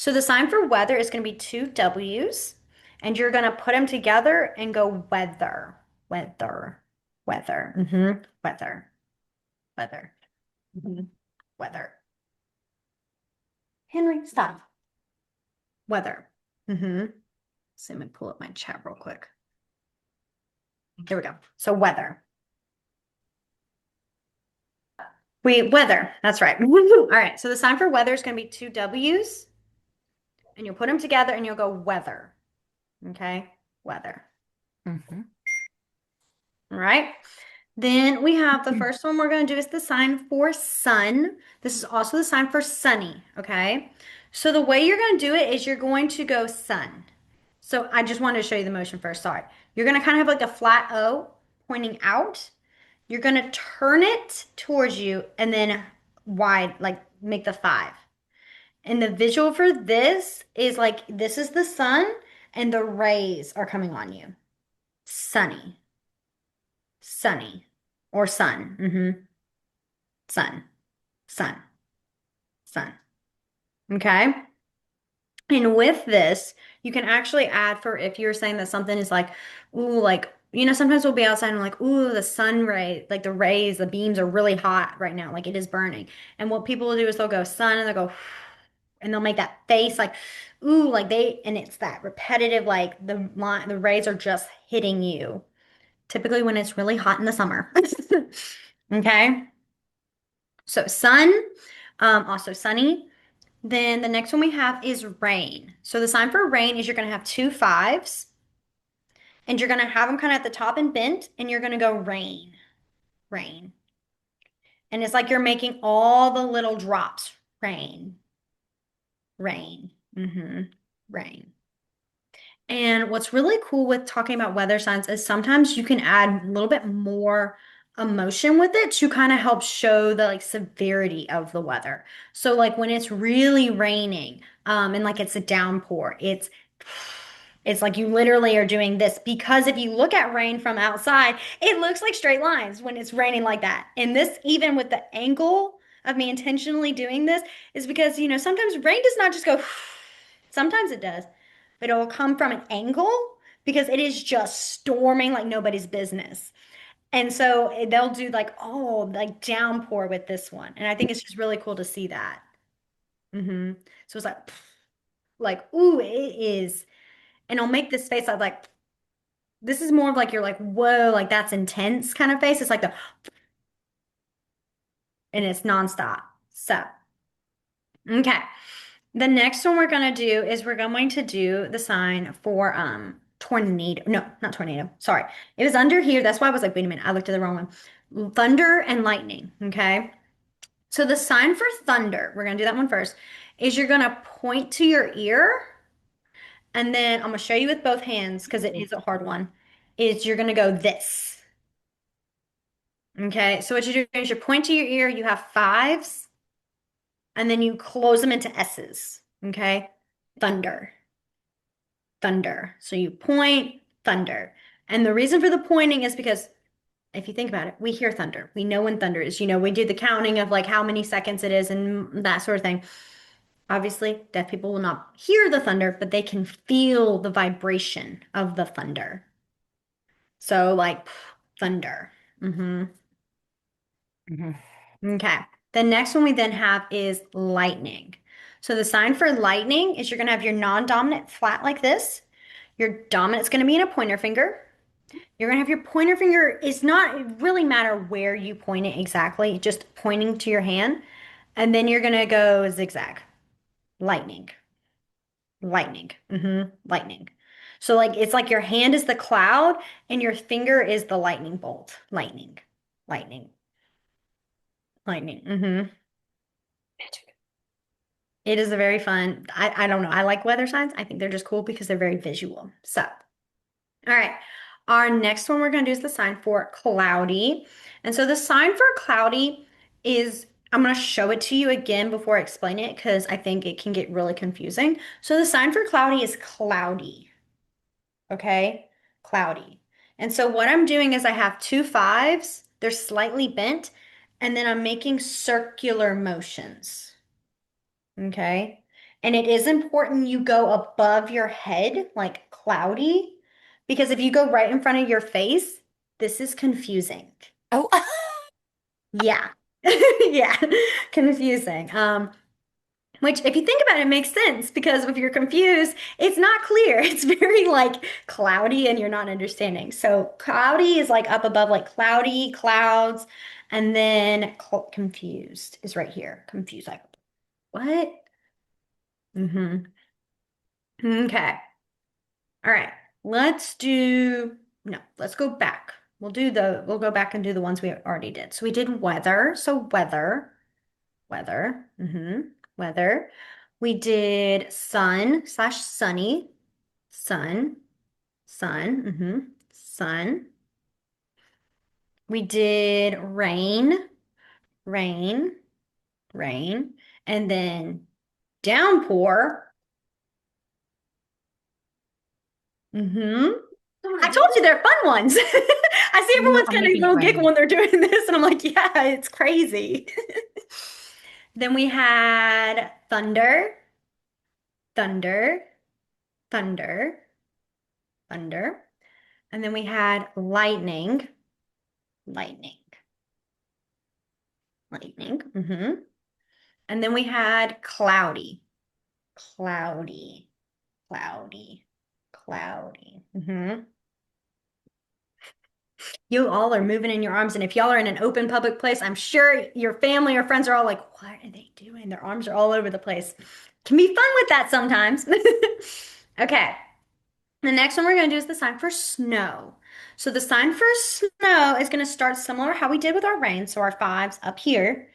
So the sign for weather is going to be two W's, and you're going to put them together and go weather, weather, weather, weather, weather, weather. Henry, stop. Weather. So let me pull up my chat real quick. Here we go. So weather. Weather. That's right. All right. So the sign for weather is going to be two W's, and you'll put them together and you'll go weather. Okay. Weather. Mhm. All right. Then we have the first one we're going to do is the sign for sun. This is also the sign for sunny. Okay. So the way you're going to do it is you're going to go sun. So I just wanted to show you the motion first. Sorry. You're going to kind of have like a flat O pointing out. You're going to turn it towards you and then wide, like make the five. And the visual for this is like this is the sun and the rays are coming on you. Sunny, sunny, or sun. Sun, sun, sun. Okay. And with this, you can actually add for if you're saying that something is like, ooh, like, sometimes we'll be outside and like, ooh, the sun ray, like the rays, the beams are really hot right now, like it is burning. And what people will do is they'll go sun and they'll go, and they'll make that face like, ooh, like and it's that repetitive, like the rays are just hitting you. Typically when it's really hot in the summer. Okay. So sun, also sunny. Then the next one we have is rain. So the sign for rain is you're going to have two fives and you're going to have them kind of at the top and bent and you're going to go rain, rain. And it's like you're making all the little drops. Rain, rain, rain. And what's really cool with talking about weather signs is sometimes you can add a little bit more emotion with it to kind of help show the like severity of the weather. So like when it's really raining, and like it's a downpour, it's like you literally are doing this because if you look at rain from outside, it looks like straight lines when it's raining like that. And this, even with the angle of me intentionally doing this, is because, sometimes rain does not just go, sometimes it does, but it will come from an angle because it is just storming like nobody's business. And so they'll do like, oh, like downpour with this one. And I think it's just really cool to see that. So it's like, ooh, it is. And it'll make this face of like, this is more of like, you're like, whoa, like that's intense kind of face. It's like and it's nonstop. So, okay. The next one we're going to do is we're going to do the sign for tornado. No, not tornado. Sorry. It was under here. That's why I was like, wait a minute. I looked at the wrong one. Thunder and lightning. Okay. So the sign for thunder, we're going to do that one first, is you're going to point to your ear. And then I'm going to show you with both hands because it is a hard one. Is you're going to go this. Okay. So what you do is you point to your ear, you have fives, and then you close them into S's. Okay. Thunder. Thunder. So you point, thunder. And the reason for the pointing is because if you think about it, we hear thunder. We know when thunder is. We do the counting of like how many seconds it is and that sort of thing. Obviously, deaf people will not hear the thunder, but they can feel the vibration of the thunder. So like thunder. hmm Okay. The next one we then have is lightning. So the sign for lightning is you're going to have your non-dominant flat like this. Your dominant's going to be in a pointer finger. You're going to have your pointer finger. It's not it really matter where you point it exactly, just pointing to your hand. And then you're going to go zigzag. Lightning. Lightning. Lightning. So like it's like your hand is the cloud and your finger is the lightning bolt. Lightning. Lightning. Lightning. Magic. It is a very fun. I don't know. I like weather signs. I think they're just cool because they're very visual. So, all right. Our next one we're going to do is the sign for cloudy. And so the sign for cloudy is, I'm going to show it to you again before I explain it because I think it can get really confusing. So the sign for cloudy is cloudy. Okay? Cloudy. And so what I'm doing is I have two fives. They're slightly bent. And then I'm making circular motions. Okay. And it is important you go above your head, like cloudy, because if you go right in front of your face, this is confusing. Oh, Yeah. Yeah. Confusing. Which, if you think about it, makes sense because if you're confused, it's not clear. It's very like cloudy and you're not understanding. So, cloudy is like up above, like cloudy, clouds, and then confused is right here. Confused, like, what? Mm-hmm. Okay. All right. No, let's go back. We'll go back and do the ones we already did. So, we did weather. So, weather. Weather. We did sun slash sunny. Sun. Sun. Sun. We did rain. Rain. Rain. And then downpour. hmm oh my I told you goodness. they're fun ones. I see You everyone's are kind of a making it little giggle rain. when they're doing this, and I'm like, yeah, it's crazy. Then we had thunder, thunder, thunder, thunder. And then we had lightning, lightning, lightning. And then we had cloudy, cloudy, cloudy, cloudy. You all are moving in your arms. And if y'all are in an open public place, I'm sure your family or friends are all like, what are they doing? Their arms are all over the place. Can be fun with that sometimes. Okay. The next one we're going to do is the sign for snow. So the sign for snow is going to start similar how we did with our rain. So our fives up here.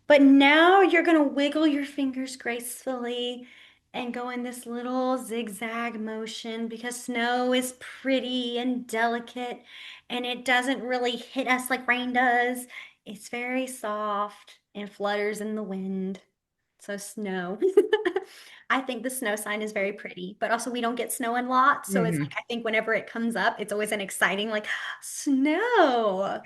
But now you're going to wiggle your fingers gracefully and go in this little zigzag motion because snow is pretty and delicate and it doesn't really hit us like rain does. It's very soft and flutters in the wind. So snow. I think the snow sign is very pretty, but also we don't get snow in lots. So it's like Hmm. I think whenever it comes up, it's always an exciting like snow.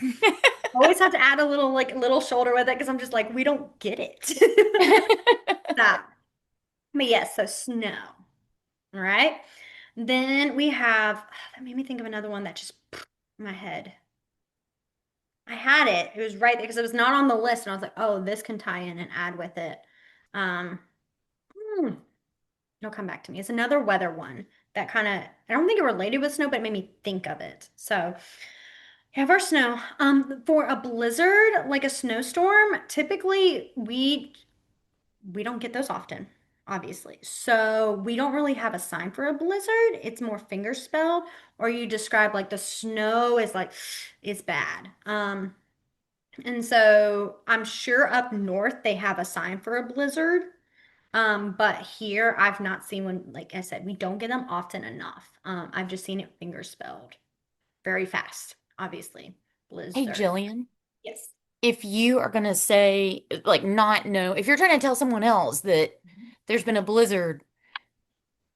Always have to add a little like little shoulder with it because I'm just like, we don't get it. That. But yes, so snow. All right. Then we have that made me think of another one that just in my head. I had it. It was right there because it was not on the list, and I was like, oh, this can tie in and add with it. Um, hmm, it'll come back to me. It's another weather one that kind of I don't think it related with snow, but it made me think of it. So have our snow. For a blizzard, like a snowstorm, typically we don't get those often, obviously. So we don't really have a sign for a blizzard. It's more finger spelled, or you describe like the snow is like it's bad. And so I'm sure up north they have a sign for a blizzard. But here I've not seen one, like I said, we don't get them often enough. I've just seen it finger spelled very fast, obviously. Hey, Blizzard. Jillian, Yes. if you are going to say, like, not know, if you're trying to tell someone else that there's been a blizzard,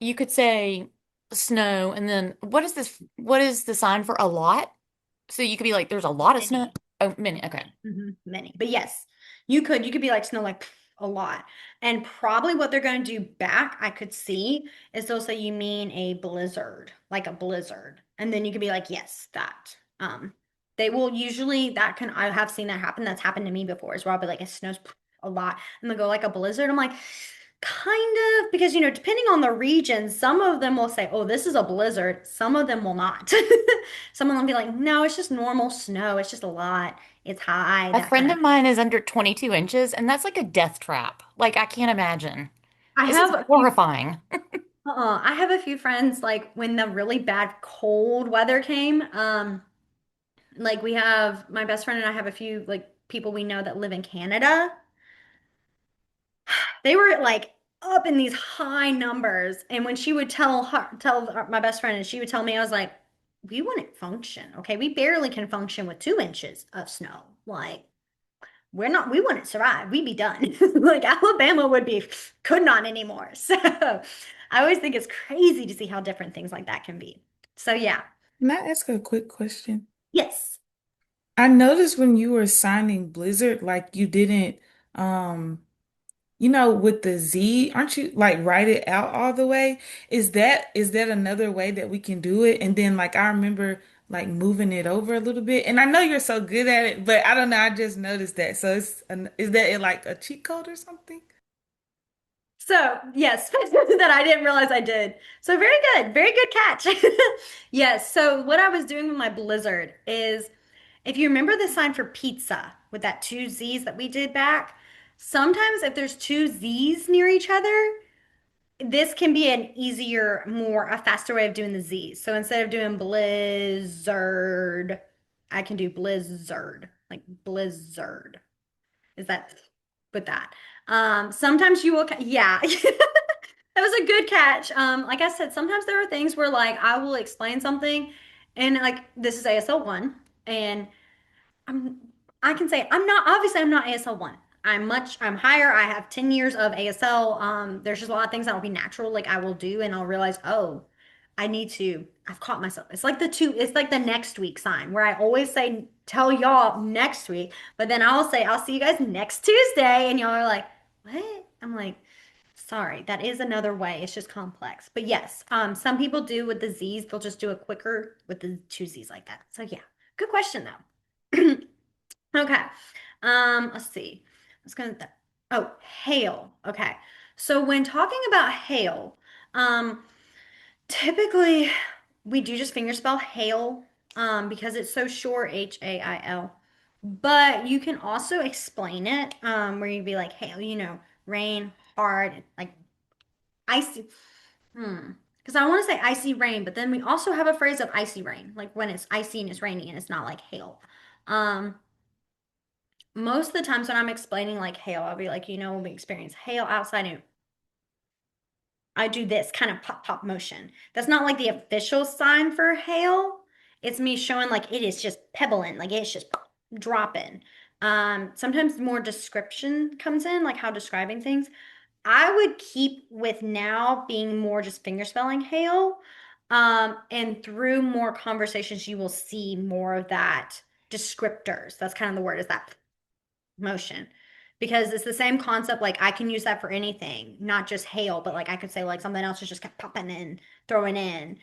you could say snow, and then what is this? What is the sign for a lot? So you could be like, there's a lot of snow. Many. Oh, many. Okay. Many. But yes, you could be like snow like a lot. And probably what they're going to do back, I could see, is they'll say you mean a blizzard, like a blizzard. And then you could be like, yes, that. They will usually I have seen that happen. That's happened to me before as well. I'll be like, it snows a lot. And they'll go like a blizzard. I'm like, kind of, because depending on the region, some of them will say, oh, this is a blizzard. Some of them will not. Some of them will be like, no, it's just normal snow. It's just a lot. It's high, A that kind friend of. of mine is under 22 inches, and that's like a death trap. Like, I can't imagine. I This is have a few horrifying. I have a few friends like when the really bad cold weather came, like we have my best friend and I have a few like people we know that live in Canada. They were like up in these high numbers, and when she would tell my best friend and she would tell me, I was like, we wouldn't function, okay? We barely can function with 2 inches of snow. Like we wouldn't survive. We'd be done. Like Alabama could not anymore. So I always think it's crazy to see how different things like that can be. So yeah. Can I ask a quick question? Yes. I noticed when you were signing Blizzard, like you didn't um with the Z, aren't you like write it out all the way? Is that another way that we can do it? And then like I remember like moving it over a little bit. And I know you're so good at it, but I don't know, I just noticed that. So is that like a cheat code or something? So, yes, that I didn't realize I did. So, very good catch. Yes, so what I was doing with my blizzard is if you remember the sign for pizza with that two Z's that we did back, sometimes if there's two Z's near each other, this can be an easier, a faster way of doing the Z's. So instead of doing blizzard, I can do blizzard, like blizzard. Is that with that? Sometimes you will, yeah. That was a good catch. Like I said, sometimes there are things where like I will explain something and like this is ASL 1 and I'm I can say I'm not ASL 1. I'm higher. I have 10 years of ASL. There's just a lot of things that will be natural, like I will do, and I'll realize, oh, I've caught myself. It's like the next week sign where I always say, tell y'all next week, but then I'll say, I'll see you guys next Tuesday, and y'all are like, what? I'm like, sorry, that is another way. It's just complex. But yes, some people do with the Z's, they'll just do it quicker with the two Z's like that. So yeah, good question though. Okay. Let's see. I was gonna oh, hail. Okay. So when talking about hail, um, typically we do just fingerspell hail, because it's so short, Hail. But you can also explain it, where you'd be like, hail, rain, hard, like icy. Because I want to say icy rain, but then we also have a phrase of icy rain, like when it's icy and it's rainy and it's not like hail. Um, Most of the times when I'm explaining like hail, I'll be like, when we experience hail outside and I do this kind of pop pop motion. That's not like the official sign for hail. It's me showing like it is just pebbling, like it's just dropping. Sometimes more description comes in, like how describing things. I would keep with now being more just finger spelling hail. And through more conversations, you will see more of that descriptors. That's kind of the word, is that motion, because it's the same concept. Like I can use that for anything, not just hail, but like I could say like something else is just kept popping in, throwing in.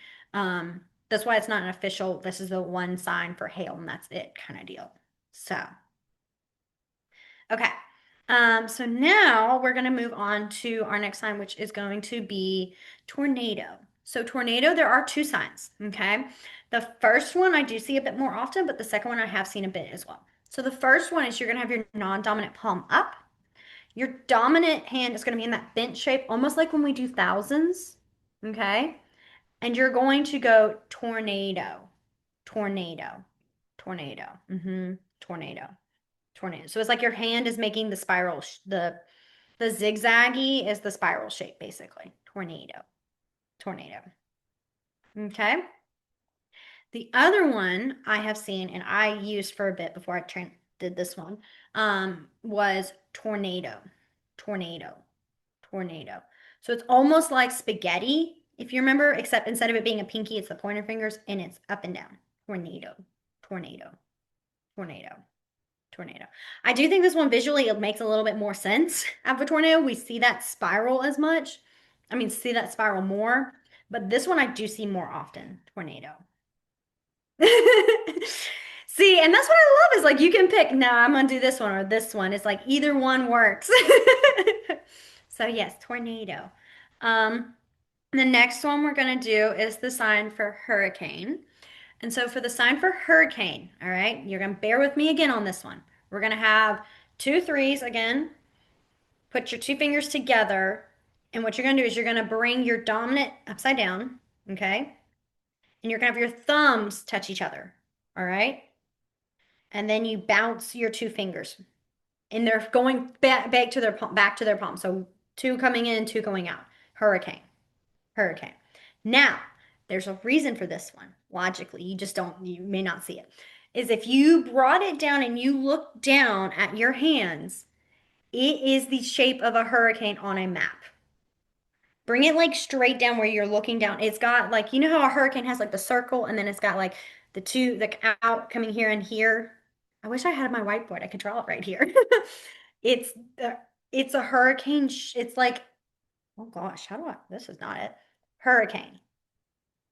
That's why it's not an official, this is the one sign for hail and that's it kind of deal. So, okay. So now we're going to move on to our next sign, which is going to be tornado. So tornado, there are two signs, okay? The first one I do see a bit more often, but the second one I have seen a bit as well. So the first one is you're going to have your non-dominant palm up. Your dominant hand is going to be in that bent shape, almost like when we do thousands, okay? And you're going to go tornado, tornado, tornado, tornado, tornado. So it's like your hand is making the spiral, the zigzaggy is the spiral shape, basically. Tornado, tornado. Okay. The other one I have seen and I used for a bit before I did this one, was tornado, tornado, tornado. So it's almost like spaghetti, if you remember, except instead of it being a pinky, it's the pointer fingers and it's up and down. Tornado, tornado, tornado, tornado. I do think this one visually it makes a little bit more sense of a tornado. We see that spiral as much. I mean, see that spiral more, but this one I do see more often. Tornado. See, and that's what I love is like you can pick, no, I'm gonna do this one or this one. It's like either one works. So yes, tornado. The next one we're gonna do is the sign for hurricane. And so for the sign for hurricane, all right, you're gonna bear with me again on this one. We're gonna have two threes again. Put your two fingers together, and what you're gonna do is you're gonna bring your dominant upside down, okay? And you're gonna have your thumbs touch each other, all right? And then you bounce your two fingers, and they're going back to their palm. So two coming in, two going out. Hurricane, hurricane. Now, there's a reason for this one. Logically, you may not see it. Is if you brought it down and you look down at your hands, it is the shape of a hurricane on a map. Bring it like straight down where you're looking down. It's got like, you know how a hurricane has like the circle and then it's got like the two, like out coming here and here. I wish I had my whiteboard. I could draw it right here. It's It's a hurricane. It's like, oh gosh, this is not it. Hurricane.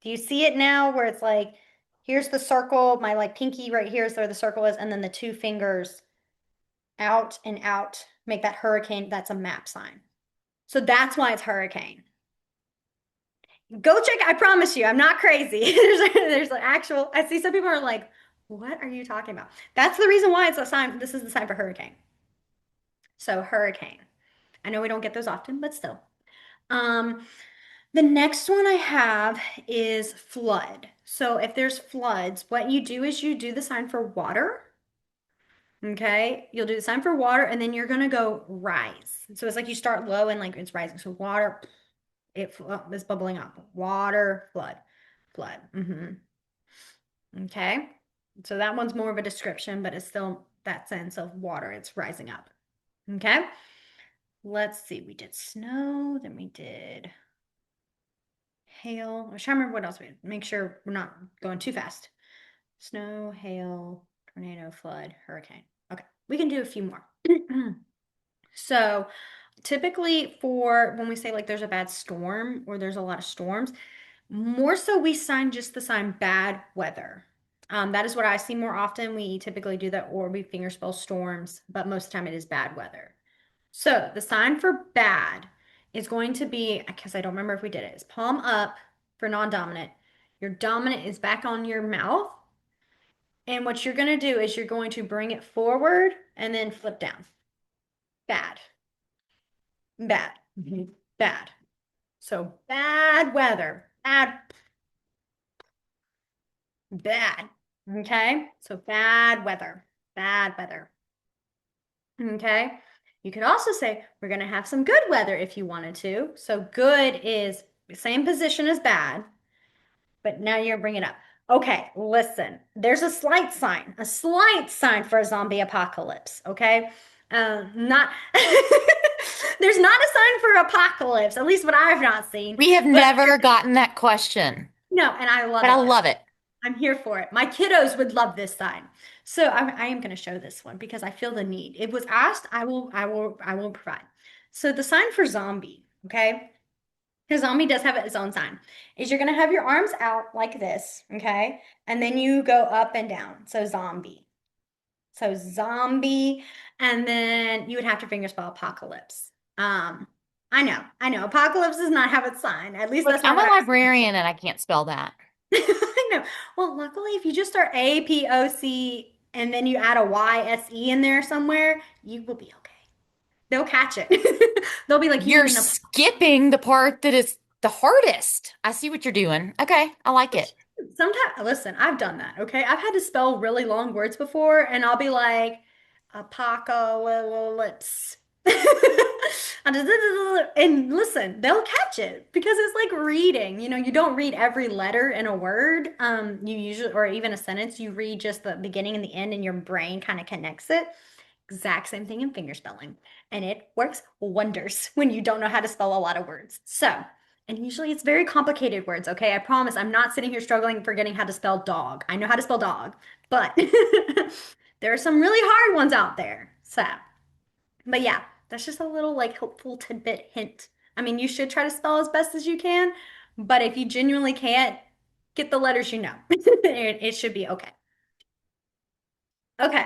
Do you see it now where it's like, here's the circle, my like pinky right here is where the circle is, and then the two fingers out and out make that hurricane. That's a map sign. So that's why it's hurricane. Go check. I promise you, I'm not crazy. There's an actual, I see some people are like, what are you talking about? That's the reason why it's a sign. This is the sign for hurricane. So hurricane. I know we don't get those often, but still. Um, the next one I have is flood. So if there's floods, what you do is you do the sign for water. Okay. You'll do the sign for water and then you're going to go rise. So it's like you start low and like it's rising. So water, is bubbling up. Water, flood, flood. Okay. So that one's more of a description, but it's still that sense of water. It's rising up. Okay. Let's see. We did snow, then we did hail. I'm trying to remember what else we did. Make sure we're not going too fast. Snow, hail, tornado, flood, hurricane. Okay, we can do a few more. So typically for when we say like there's a bad storm or there's a lot of storms, more so we sign just the sign bad weather. That is what I see more often. We typically do that or we fingerspell storms, but most of the time it is bad weather. So the sign for bad is going to be, because I don't remember if we did it, is palm up for non-dominant. Your dominant is back on your mouth. And what you're going to do is you're going to bring it forward and then flip down. Bad, bad, bad. So bad weather, bad, bad. Okay. So bad weather, bad weather. Okay. You could also say we're going to have some good weather if you wanted to. So good is the same position as bad, but now you're bringing it up. Okay, listen, there's a slight sign for a zombie apocalypse. Okay. Not, there's not a sign for apocalypse, at least what I've not seen, We have but never gotten that question, no, and I love but I it though. love it. I'm here for it. My kiddos would love this sign. So I am going to show this one because I feel the need. It was asked, I will provide. So the sign for zombie, okay? Because zombie does have its own sign. Is you're going to have your arms out like this, okay? And then you go up and down. So zombie. So zombie, and then you would have to fingerspell apocalypse. Um, I know. Apocalypse does not have its sign. At least Look, that's not I'm a what librarian and I can't spell that. I know. Well, luckily, if you just start APOC and then you add a YSE in there somewhere, you will be okay. They'll catch it. They'll be like, you You're mean a skipping the part that is the hardest. I see what you're doing. Okay, I like it. sometimes, listen, I've done that, okay? I've had to spell really long words before, and I'll be like, apocalypse. And listen, they'll catch it because it's like reading. You know, you don't read every letter in a word. You usually, or even a sentence, you read just the beginning and the end, and your brain kind of connects it. Exact same thing in fingerspelling. And it works wonders when you don't know how to spell a lot of words. So, and usually it's very complicated words, okay? I promise I'm not sitting here struggling forgetting how to spell dog. I know how to spell dog, but there are some really hard ones out there. So, but yeah, that's just a little like helpful tidbit hint. I mean, you should try to spell as best as you can, but if you genuinely can't, get the letters you know. It should be okay. Okay.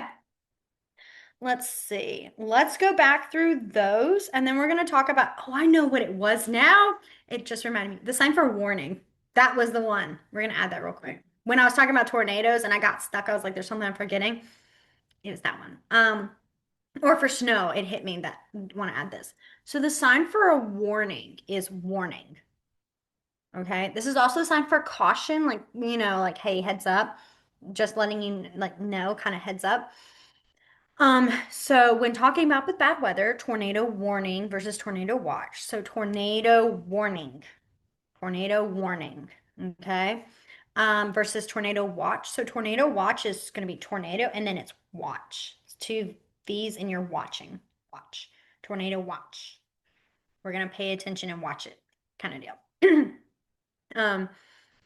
Let's see. Let's go back through those and then we're going to talk about, oh, I know what it was now. It just reminded me. The sign for warning. That was the one. We're going to add that real quick. When I was talking about tornadoes and I got stuck, I was like, there's something I'm forgetting. It was that one. Or for snow, it hit me that I want to add this. So the sign for a warning is warning. Okay. This is also a sign for caution, like, you know, like, hey, heads up. Just letting you like know, kind of heads up. So when talking about with bad weather, tornado warning versus tornado watch. So tornado warning, okay? Versus tornado watch. So tornado watch is going to be tornado and then it's watch. It's two V's and you're watching. Watch. Tornado watch. We're going to pay attention and watch it kind of deal. Um,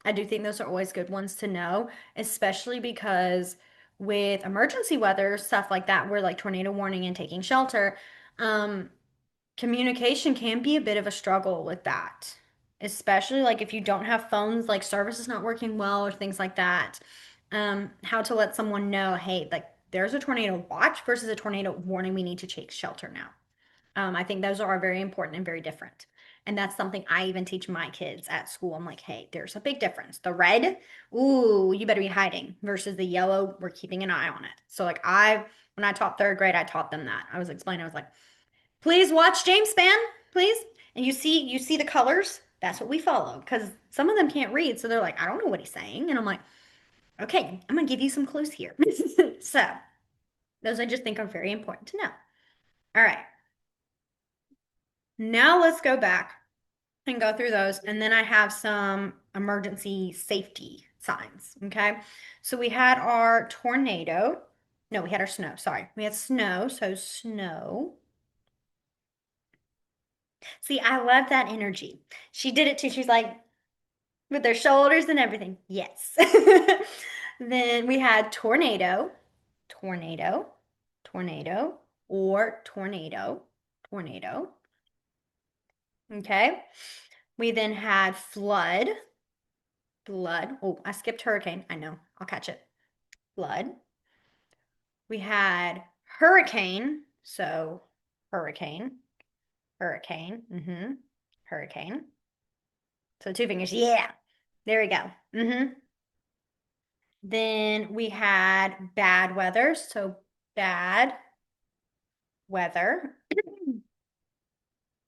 I do think those are always good ones to know, especially because with emergency weather, stuff like that, we're like tornado warning and taking shelter. Um, communication can be a bit of a struggle with that, especially like if you don't have phones, like service is not working well or things like that. How to let someone know, hey, like there's a tornado watch versus a tornado warning. We need to take shelter now. I think those are very important and very different. And that's something I even teach my kids at school. I'm like, hey, there's a big difference. The red, ooh, you better be hiding, versus the yellow, we're keeping an eye on it. So like when I taught third grade, I taught them that. I was explaining, I was like, please watch James Span, please. And you see the colors. That's what we follow because some of them can't read, so they're like, I don't know what he's saying, and I'm like, okay, I'm gonna give you some clues here. So those I just think are very important to know. All right, now let's go back and go through those, and then I have some emergency safety signs. Okay, so we had our tornado. No, we had our snow. Sorry, we had snow. So snow. See, I love that energy. She did it too. She's like, with their shoulders and everything. Yes. Then we had tornado, tornado, tornado, or tornado, tornado. Okay. We then had flood, flood. Oh, I skipped hurricane. I know. I'll catch it. Flood. We had hurricane. So hurricane, hurricane, hurricane. So two fingers. Yeah. There we go. Then we had bad weather, so bad weather.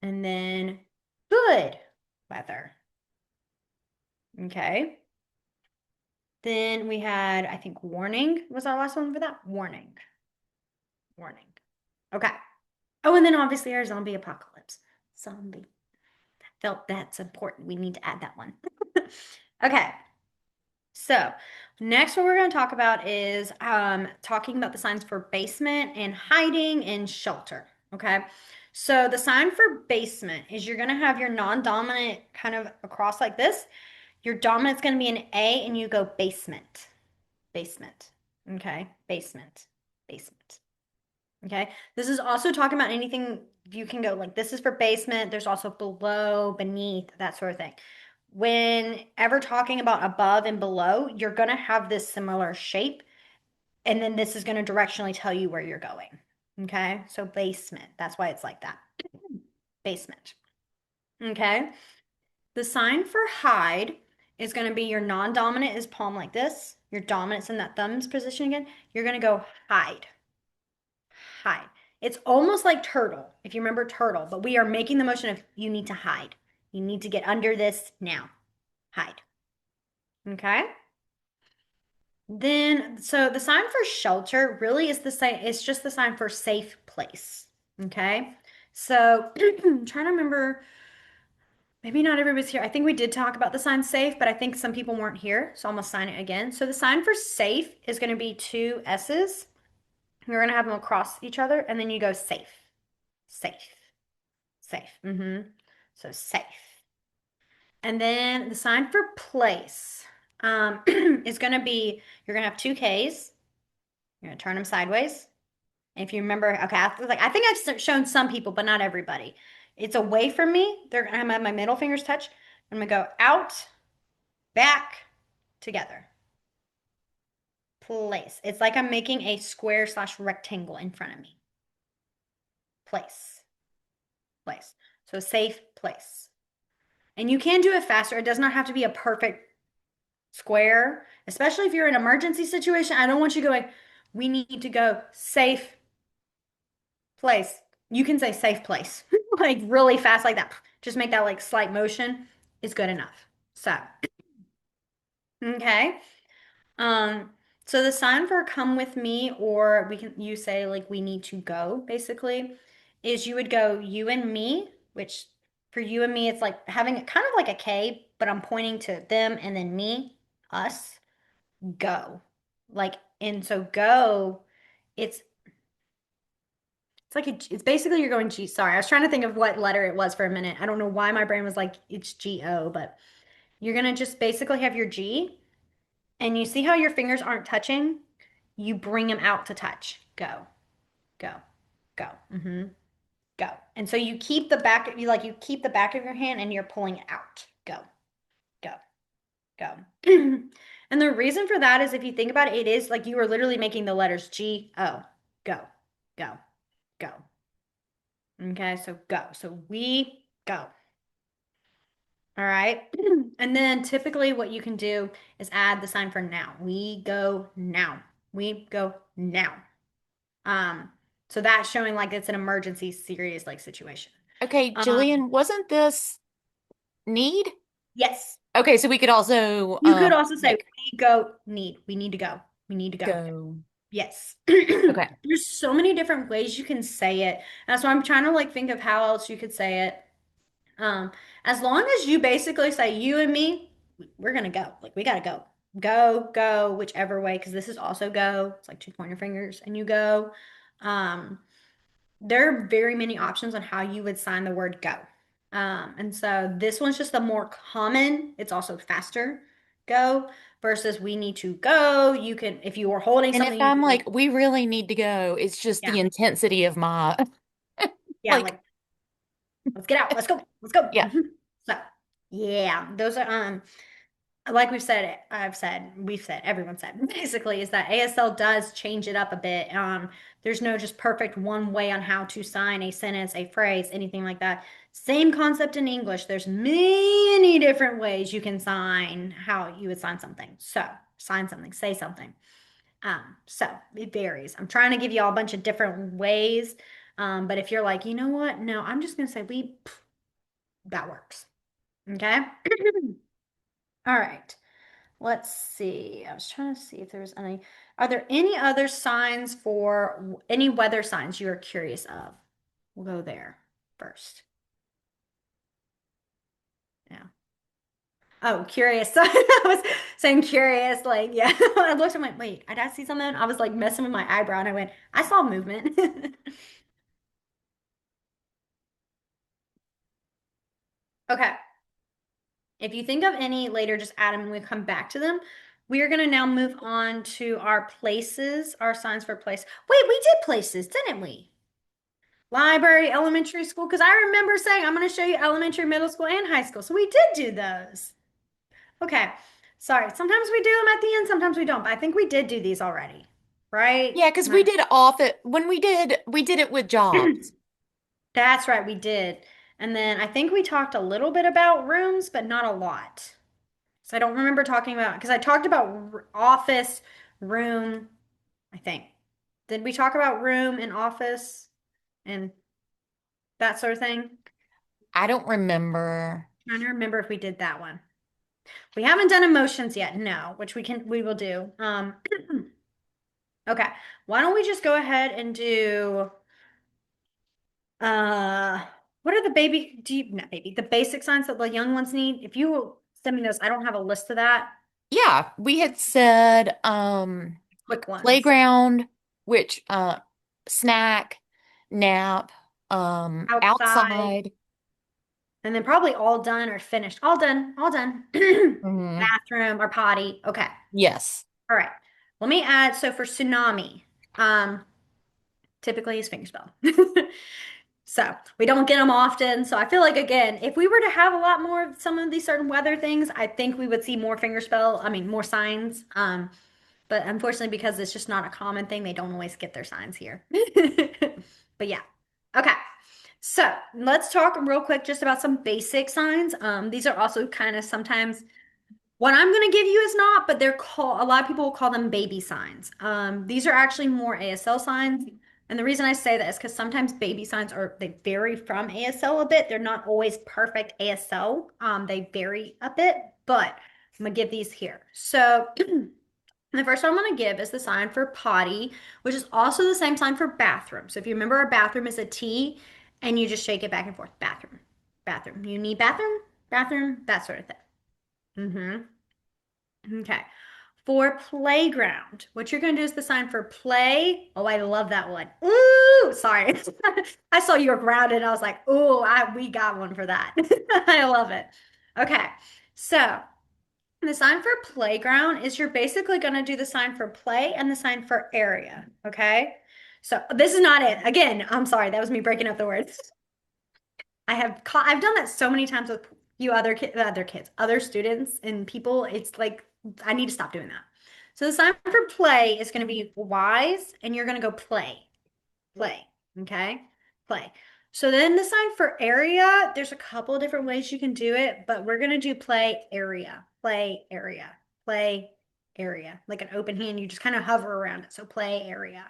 And then good weather. Okay. Then we had, I think, warning was our last one for that. Warning. Warning. Okay. Oh, and then obviously our zombie apocalypse. Zombie. Felt that's important. We need to add that one. Okay. So next what we're going to talk about is talking about the signs for basement and hiding and shelter. Okay. So the sign for basement is you're going to have your non-dominant kind of across like this. Your dominant's going to be an A and you go basement. Basement. Okay. Basement. Basement. Okay. This is also talking about anything you can go like this is for basement. There's also below, beneath, that sort of thing. Whenever talking about above and below, you're going to have this similar shape. And then this is going to directionally tell you where you're going. Okay. So basement. That's why it's like that. Basement. Okay. The sign for hide is going to be your non-dominant is palm like this. Your dominant's in that thumb's position again. You're going to go hide. Hide. It's almost like turtle, if you remember turtle, but we are making the motion of you need to hide. You need to get under this now. Hide. Okay? Then, so the sign for shelter really is the sign, it's just the sign for safe place. Okay? So, I'm trying to remember, maybe not everybody's here. I think we did talk about the sign safe, but I think some people weren't here, so I'm gonna sign it again. So the sign for safe is gonna be two S's. We're gonna have them across each other, and then you go safe. Safe. Safe. So safe. And then the sign for place is going to be, you're going to have two Ks. You're going to turn them sideways. And if you remember, okay, I think I've shown some people, but not everybody. It's away from me. They're going to have my middle fingers touch. I'm going to go out, back, together. Place. It's like I'm making a square / rectangle in front of me. Place. Place. So safe place. And you can do it faster. It does not have to be a perfect square, especially if you're in an emergency situation. I don't want you going, we need to go safe place. You can say safe place, like really fast like that. Just make that like slight motion is good enough. So, okay. Um, so the sign for come with me, or you say like we need to go, basically, is you would go you and me, which for you and me, it's like having kind of like a K, but I'm pointing to them and then me, us, go. Like, and so go, it's it's basically you're going G. Sorry, I was trying to think of what letter it was for a minute. I don't know why my brain was like it's G-O, but you're gonna just basically have your G. And you see how your fingers aren't touching? You bring them out to touch. Go, go, go. go. And so you keep the back, you keep the back of your hand and you're pulling out. Go, go, go. And the reason for that is if you think about it, it is like you are literally making the letters G, O. Go, go, go. Okay, so go. So we go. All right. And then typically what you can do is add the sign for now. We go now. We go now. Um, so that's showing like it's an emergency, serious like situation. Okay, Um, Jillian, wasn't this need? yes. Okay, so we could also You could also say like we go need. We need to go. We need to go. go. Yes. Okay. There's so many different ways you can say it. That's why I'm trying to like think of how else you could say it. Um, as long as you basically say you and me, we're gonna go. Like we gotta go. Go, go, whichever way, because this is also go. It's like two pointer fingers and you go. Um, there are very many options on how you would sign the word go. And so this one's just the more common, it's also faster go versus we need to go. You can, if you were holding And if something, you I'm can like, like, we really need to go, it's just yeah, the intensity of my yeah, like, like let's get out, let's go, let's go. yeah. So yeah, those are like we've said, everyone said basically is that ASL does change it up a bit. There's no just perfect one way on how to sign a sentence, a phrase, anything like that. Same concept in English. There's many different ways you can sign how you would sign something. So sign something, say something. So it varies. I'm trying to give you all a bunch of different ways. But if you're like, you know what? No, I'm just gonna say that works. Okay. All right. Let's see. I was trying to see if there's any. Are there any other signs for any weather signs you are curious of? We'll go there first. Yeah. Oh, curious. I was saying curious, like, yeah. I looked and went, wait, did I see something? I was like messing with my eyebrow and I went, I saw movement. Okay. If you think of any later, just add them and we come back to them. We are going to now move on to our places, our signs for place. Wait, we did places, didn't we? Library, elementary school, because I remember saying I'm going to show you elementary, middle school, and high school. So we did do those. Okay. Sorry. Sometimes we do them at the end, sometimes we don't, but I think we did do these already, right? Yeah, because we did off it when we did it with jobs. That's right, we did. And then I think we talked a little bit about rooms, but not a lot. So I don't remember talking about, because I talked about office, room, I think. Did we talk about room and office and that sort of thing? I don't remember. Trying to remember if we did that one. We haven't done emotions yet, no, which we will do. Okay. Why don't we just go ahead and do uh what are the baby do you not baby, the basic signs that the young ones need? If you will send me those, I don't have a list of that. Yeah, we had said Quick ones. playground, which snack, nap, Outside. outside. And then probably all done or finished. All done, all done. Hmm. Bathroom or potty. Okay. Yes. All right. Let me add, so for tsunami, um, typically is fingerspell. So we don't get them often. So I feel like again, if we were to have a lot more of some of these certain weather things, I think we would see more fingerspell, I mean more signs. But unfortunately, because it's just not a common thing, they don't always get their signs here. But yeah. Okay. So let's talk real quick just about some basic signs. These are also kind of sometimes what I'm going to give you is not, but they're called, a lot of people will call them baby signs. These are actually more ASL signs. And the reason I say that is because sometimes baby signs they vary from ASL a bit. They're not always perfect ASL. They vary a bit, but I'm going to give these here. So the first one I'm going to give is the sign for potty, which is also the same sign for bathroom. So if you remember, our bathroom is a T and you just shake it back and forth. Bathroom, bathroom. You need bathroom, bathroom, that sort of thing. Okay. For playground, what you're going to do is the sign for play. Oh, I love that one. Ooh, sorry. I saw you were grounded. I was like, ooh, we got one for that. I love it. Okay. So the sign for playground is you're basically going to do the sign for play and the sign for area. Okay. So this is not it. Again, I'm sorry. That was me breaking up the words. I've done that so many times with you other students and people. It's like I need to stop doing that. So the sign for play is going to be wise, and you're going to go play, play. Okay, play. So then the sign for area, there's a couple of different ways you can do it, but we're going to do play area, play area, like an open hand. You just kind of hover around it. So play area,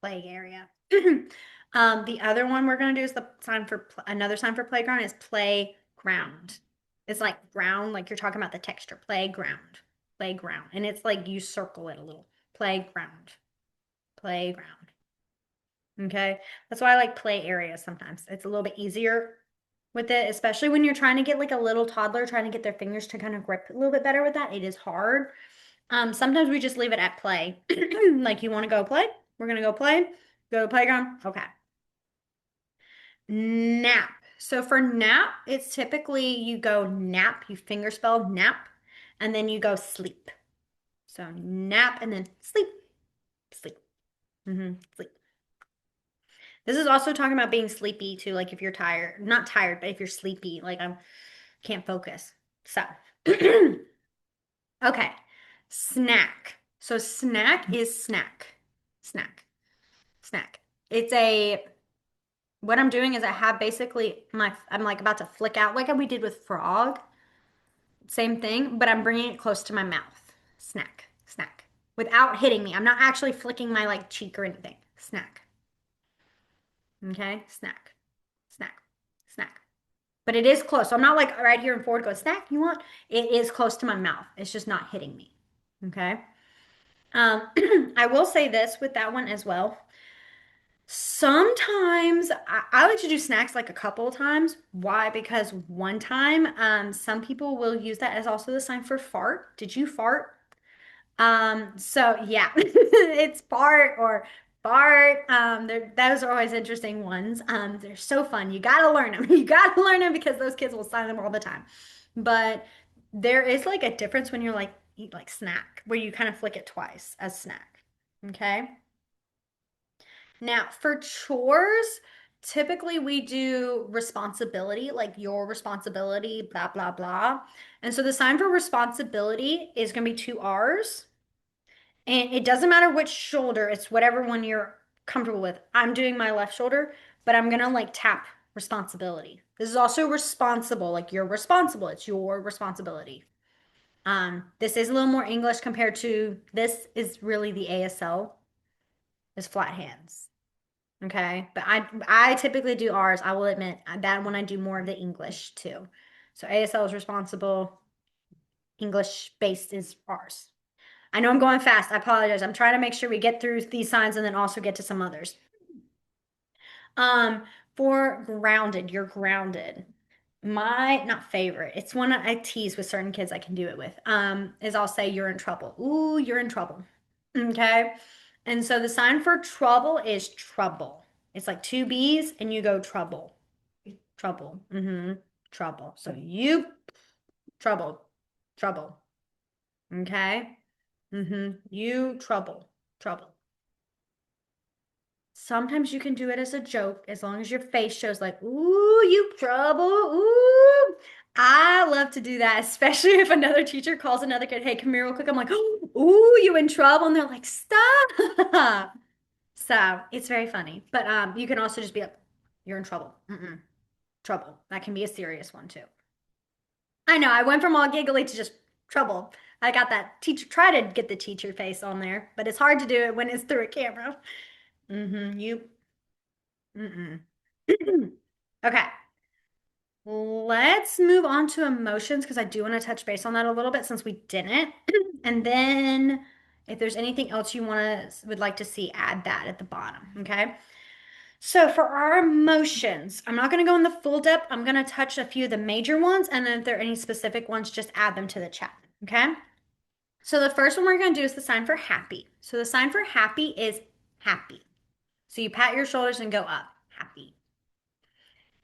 play area. The other one we're going to do is the sign for another sign for playground is playground. It's like ground, like you're talking about the texture, playground, playground. And it's like you circle it a little, playground, playground. Okay. That's why I like play area sometimes. It's a little bit easier with it, especially when you're trying to get like a little toddler trying to get their fingers to kind of grip a little bit better with that. It is hard. Sometimes we just leave it at play. Like you want to go play? We're gonna go play. Go to playground. Okay. Nap. So for nap, it's typically you go nap, you finger spell nap, and then you go sleep. So nap and then sleep, sleep, sleep. This is also talking about being sleepy too, like if you're tired, not tired, but if you're sleepy, like I can't focus. So, okay. Snack. So snack is snack, snack, snack. It's what I'm doing is I have basically I'm like about to flick out like we did with frog. Same thing, but I'm bringing it close to my mouth. Snack, snack. Without hitting me. I'm not actually flicking my like cheek or anything. Snack. Okay? Snack, snack, snack. But it is close. So I'm not like right here and forward going, snack, you want? It is close to my mouth. It's just not hitting me. Okay? I will say this with that one as well. Sometimes I like to do snacks like a couple of times. Why? Because one time, some people will use that as also the sign for fart. Did you fart? So yeah, it's fart or fart. Those are always interesting ones. They're so fun. You gotta learn them. You gotta learn them because those kids will sign them all the time. But there is like a difference when you're like eat like snack, where you kind of flick it twice as snack. Okay. Now, for chores, typically we do responsibility, like your responsibility, blah, blah, blah. And so the sign for responsibility is going to be two R's. And it doesn't matter which shoulder, it's whatever one you're comfortable with. I'm doing my left shoulder, but I'm going to like tap responsibility. This is also responsible, like you're responsible. It's your responsibility. This is a little more English compared to this is really the ASL is flat hands. Okay, but I typically do R's. I will admit that one I do more of the English too. So ASL is responsible. English based is R's. I know I'm going fast. I apologize. I'm trying to make sure we get through these signs and then also get to some others. Um, for grounded, you're grounded. My not favorite. It's one I tease with certain kids I can do it with. Is I'll say you're in trouble. Ooh, you're in trouble. Okay. And so the sign for trouble is trouble. It's like two B's and you go trouble. Trouble. Trouble. So you trouble. Trouble. Okay. You trouble. Trouble. Sometimes you can do it as a joke as long as your face shows like, ooh, you trouble. Ooh. I love to do that, especially if another teacher calls another kid, hey, come here real quick. I'm like, ooh, you in trouble? And they're like, stop. So it's very funny. But you can also just be like, you're in trouble. Trouble. That can be a serious one too. I know, I went from all giggly to just trouble. I got that teacher, try to get the teacher face on there, but it's hard to do it when it's through a camera. You. Mm-mm. Okay. Let's move on to emotions because I do want to touch base on that a little bit since we didn't. And then if there's anything else you would like to see, add that at the bottom. Okay. So for our emotions, I'm not going to go in the full depth. I'm going to touch a few of the major ones, and then if there are any specific ones, just add them to the chat. Okay. So the first one we're going to do is the sign for happy. So the sign for happy is happy. So you pat your shoulders and go up, happy.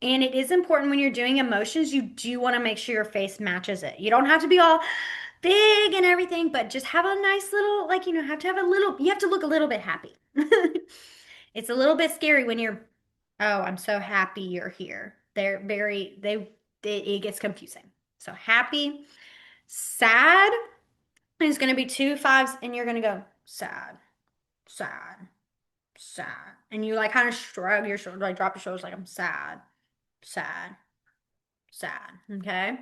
And it is important when you're doing emotions, you do want to make sure your face matches it. You don't have to be all big and everything, but just have a nice little, like, have to have a little, you have to look a little bit happy. It's a little bit scary when you're, oh, I'm so happy you're here. It gets confusing. So happy, sad is going to be two fives, and you're going to go sad, sad, sad. And you like kind of shrug your shoulders, like drop your shoulders, like I'm sad, sad, sad. Okay.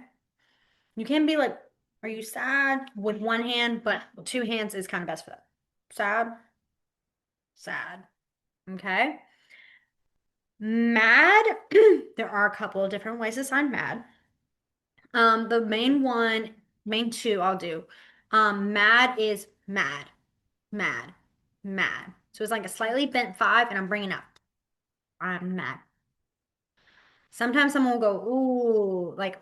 You can be like, are you sad with one hand, but two hands is kind of best for that. Sad, sad. Okay. Mad, there are a couple of different ways to sign mad. The main two I'll do. Mad is mad, mad, mad. So it's like a slightly bent five, and I'm bringing up. I'm mad. Sometimes someone will go, ooh, like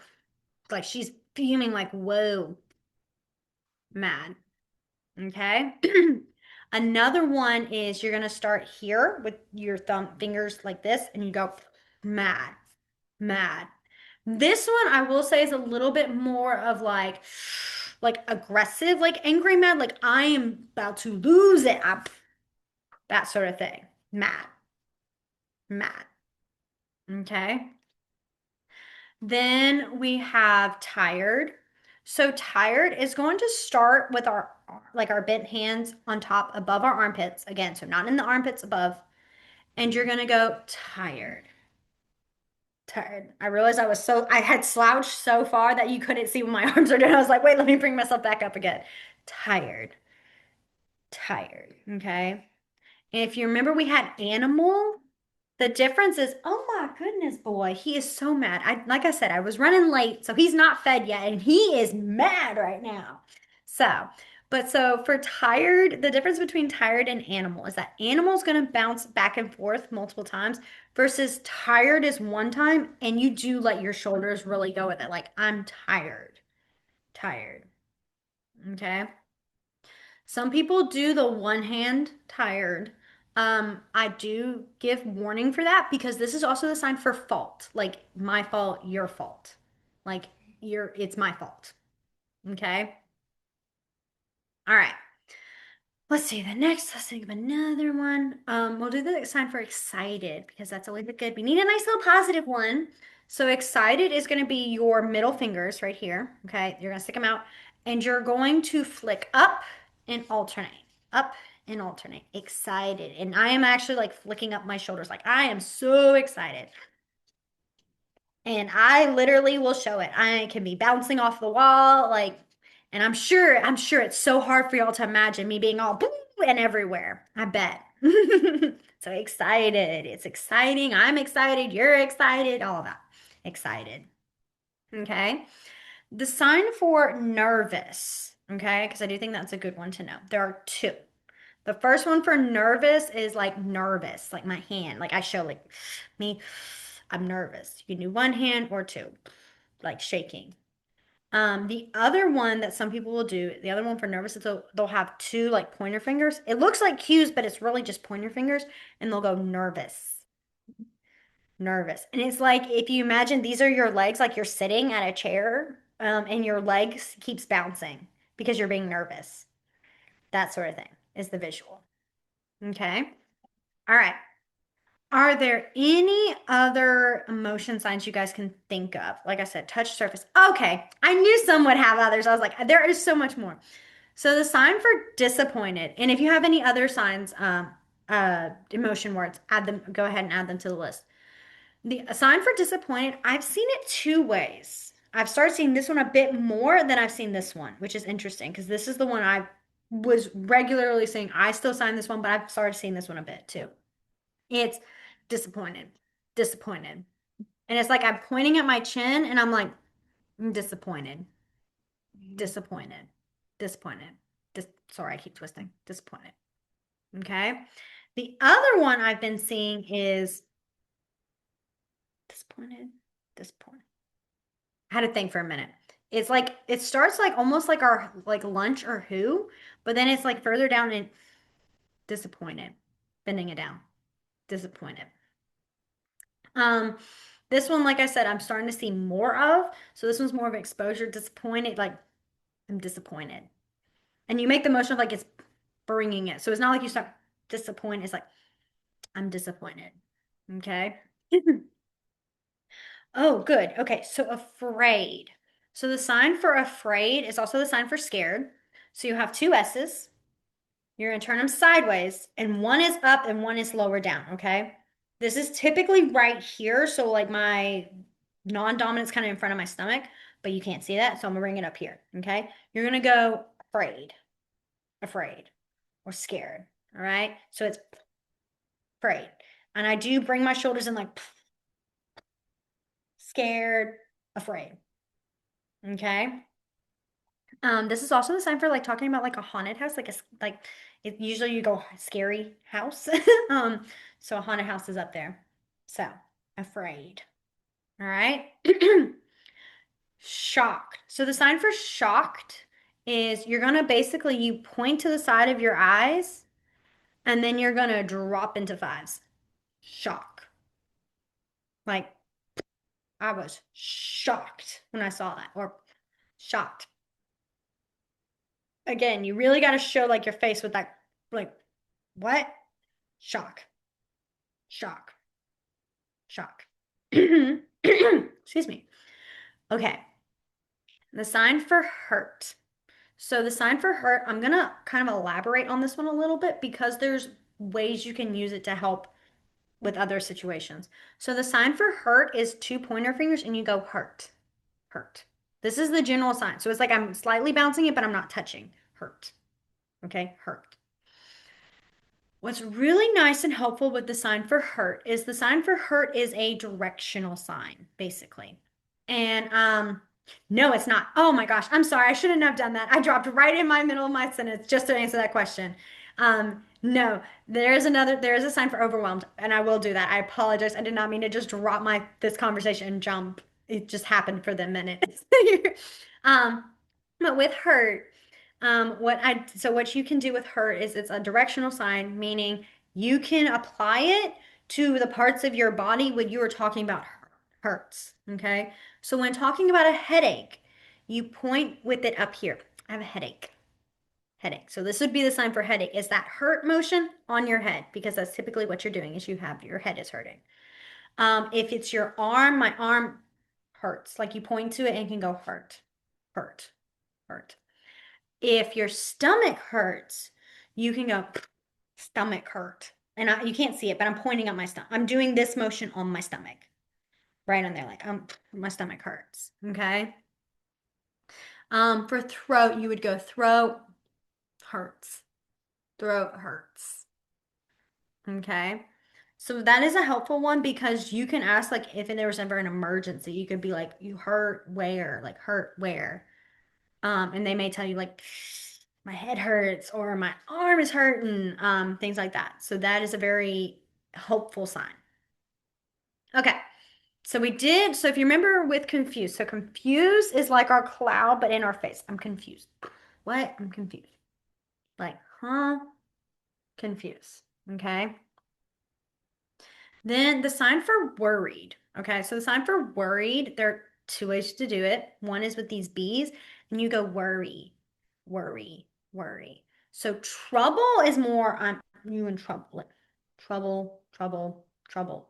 she's fuming, like, whoa, mad. Okay. Another one is you're gonna start here with your thumb fingers like this, and you go mad, mad. This one I will say is a little bit more of like aggressive, like angry mad, like I am about to lose it. That sort of thing. Mad, mad. Okay. Then we have tired. So tired is going to start with our bent hands on top above our armpits. Again, so not in the armpits above. And you're going to go tired. Tired. I realized I had slouched so far that you couldn't see what my arms are doing. I was like, wait, let me bring myself back up again. Tired. Tired. Okay. And if you remember, we had animal. The difference is, oh my goodness, boy, he is so mad. Like I said, I was running late, so he's not fed yet, and he is mad right now. So for tired, the difference between tired and animal is that animal is going to bounce back and forth multiple times versus tired is one time, and you do let your shoulders really go with it. Like, I'm tired, tired. Okay. Some people do the one hand tired. I do give warning for that because this is also the sign for fault. Like my fault, your fault. Like it's my fault. Okay. All right. Let's see the next. Let's think of another one. We'll do the sign for excited because that's always a good. We need a nice little positive one. So excited is going to be your middle fingers right here. Okay, you're going to stick them out, and you're going to flick up and alternate. Excited, and I am actually like flicking up my shoulders, like I am so excited. And I literally will show it. I can be bouncing off the wall, like, and I'm sure it's so hard for y'all to imagine me being all boo and everywhere. I bet. So excited. It's exciting. I'm excited. You're excited. All of that. Excited. Okay. The sign for nervous. Okay. Because I do think that's a good one to know. There are two. The first one for nervous is like nervous, like my hand. Like I show like me, I'm nervous. You can do one hand or two, like shaking. The other one that some people will do, the other one for nervous is they'll have two like pointer fingers. It looks like cues, but it's really just pointer fingers, and they'll go nervous, nervous. And it's like if you imagine these are your legs, like you're sitting at a chair, and your legs keeps bouncing because you're being nervous. That sort of thing is the visual. Okay. All right. Are there any other emotion signs you guys can think of? Like I said, touch surface. Okay, I knew some would have others. I was like, there is so much more. So the sign for disappointed, and if you have any other signs, emotion words, add them. Go ahead and add them to the list. The sign for disappointed, I've seen it two ways. I've started seeing this one a bit more than I've seen this one, which is interesting because this is the one I was regularly seeing. I still sign this one, but I've started seeing this one a bit too. It's disappointed, disappointed. And it's like I'm pointing at my chin and I'm like, I'm disappointed, disappointed, disappointed. Sorry, I keep twisting. Disappointed. Okay. The other one I've been seeing is disappointed, disappointed. I had to think for a minute. It's like it starts like almost like our like lunch or who, but then it's like further down and disappointed, bending it down, disappointed. Um, this one, like I said, I'm starting to see more of. So this one's more of exposure, disappointed, like I'm disappointed. And you make the motion of like it's bringing it. So it's not like you start disappointed. It's like I'm disappointed. Okay. Oh, good. Okay, so afraid. So the sign for afraid is also the sign for scared. So you have two S's. You're going to turn them sideways, and one is up and one is lower down, okay? This is typically right here, so like my non-dominant's kind of in front of my stomach, but you can't see that, so I'm gonna bring it up here, okay? You're gonna go afraid, afraid, or scared, all right? So it's afraid. And I do bring my shoulders in like scared, afraid, okay? This is also the sign for like talking about like a haunted house, like it usually you go scary house. Um, so a haunted house is up there. So afraid. All right. Shocked. So the sign for shocked is you're gonna basically you point to the side of your eyes and then you're gonna drop into fives. Shock. Like I was shocked when I saw that, or shocked. Again, you really got to show like your face with that, like, what? Shock, shock, shock. Excuse me. Okay. The sign for hurt. So the sign for hurt, I'm gonna kind of elaborate on this one a little bit because there's ways you can use it to help with other situations. So the sign for hurt is two pointer fingers and you go hurt, hurt. This is the general sign. So it's like I'm slightly bouncing it, but I'm not touching. Hurt. Okay, hurt. What's really nice and helpful with the sign for hurt is the sign for hurt is a directional sign, basically. And no, it's not. Oh my gosh, I'm sorry. I shouldn't have done that. I dropped right in my middle of my sentence just to answer that question. No, there is a sign for overwhelmed, and I will do that. I apologize. I did not mean to just drop this conversation and jump. It just happened for the minute. Um, but with hurt, what you can do with hurt is it's a directional sign, meaning you can apply it to the parts of your body when you were talking about hurts. Okay. So when talking about a headache, you point with it up here. I have a headache. Headache. So this would be the sign for headache is that hurt motion on your head because that's typically what you're doing is you have your head is hurting. If it's your arm, my arm hurts. Like you point to it and can go hurt, hurt, hurt. If your stomach hurts, you can go stomach hurt. And you can't see it, but I'm pointing at my stomach. I'm doing this motion on my stomach. Right on there, like my stomach hurts. Okay. For throat, you would go throat hurts. Throat hurts. Okay. So that is a helpful one because you can ask like if there was ever an emergency, you could be like, you hurt where? Like hurt where? And they may tell you like my head hurts or my arm is hurting, things like that. So that is a very helpful sign. Okay. So if you remember with confused, so confused is like our cloud, but in our face. I'm confused. What? I'm confused. Like, huh? Confused. Okay. Then the sign for worried. Okay. So the sign for worried, there are two ways to do it. One is with these B's, and you go worry, worry, worry. So trouble is more, you in trouble. Like, trouble, trouble, trouble.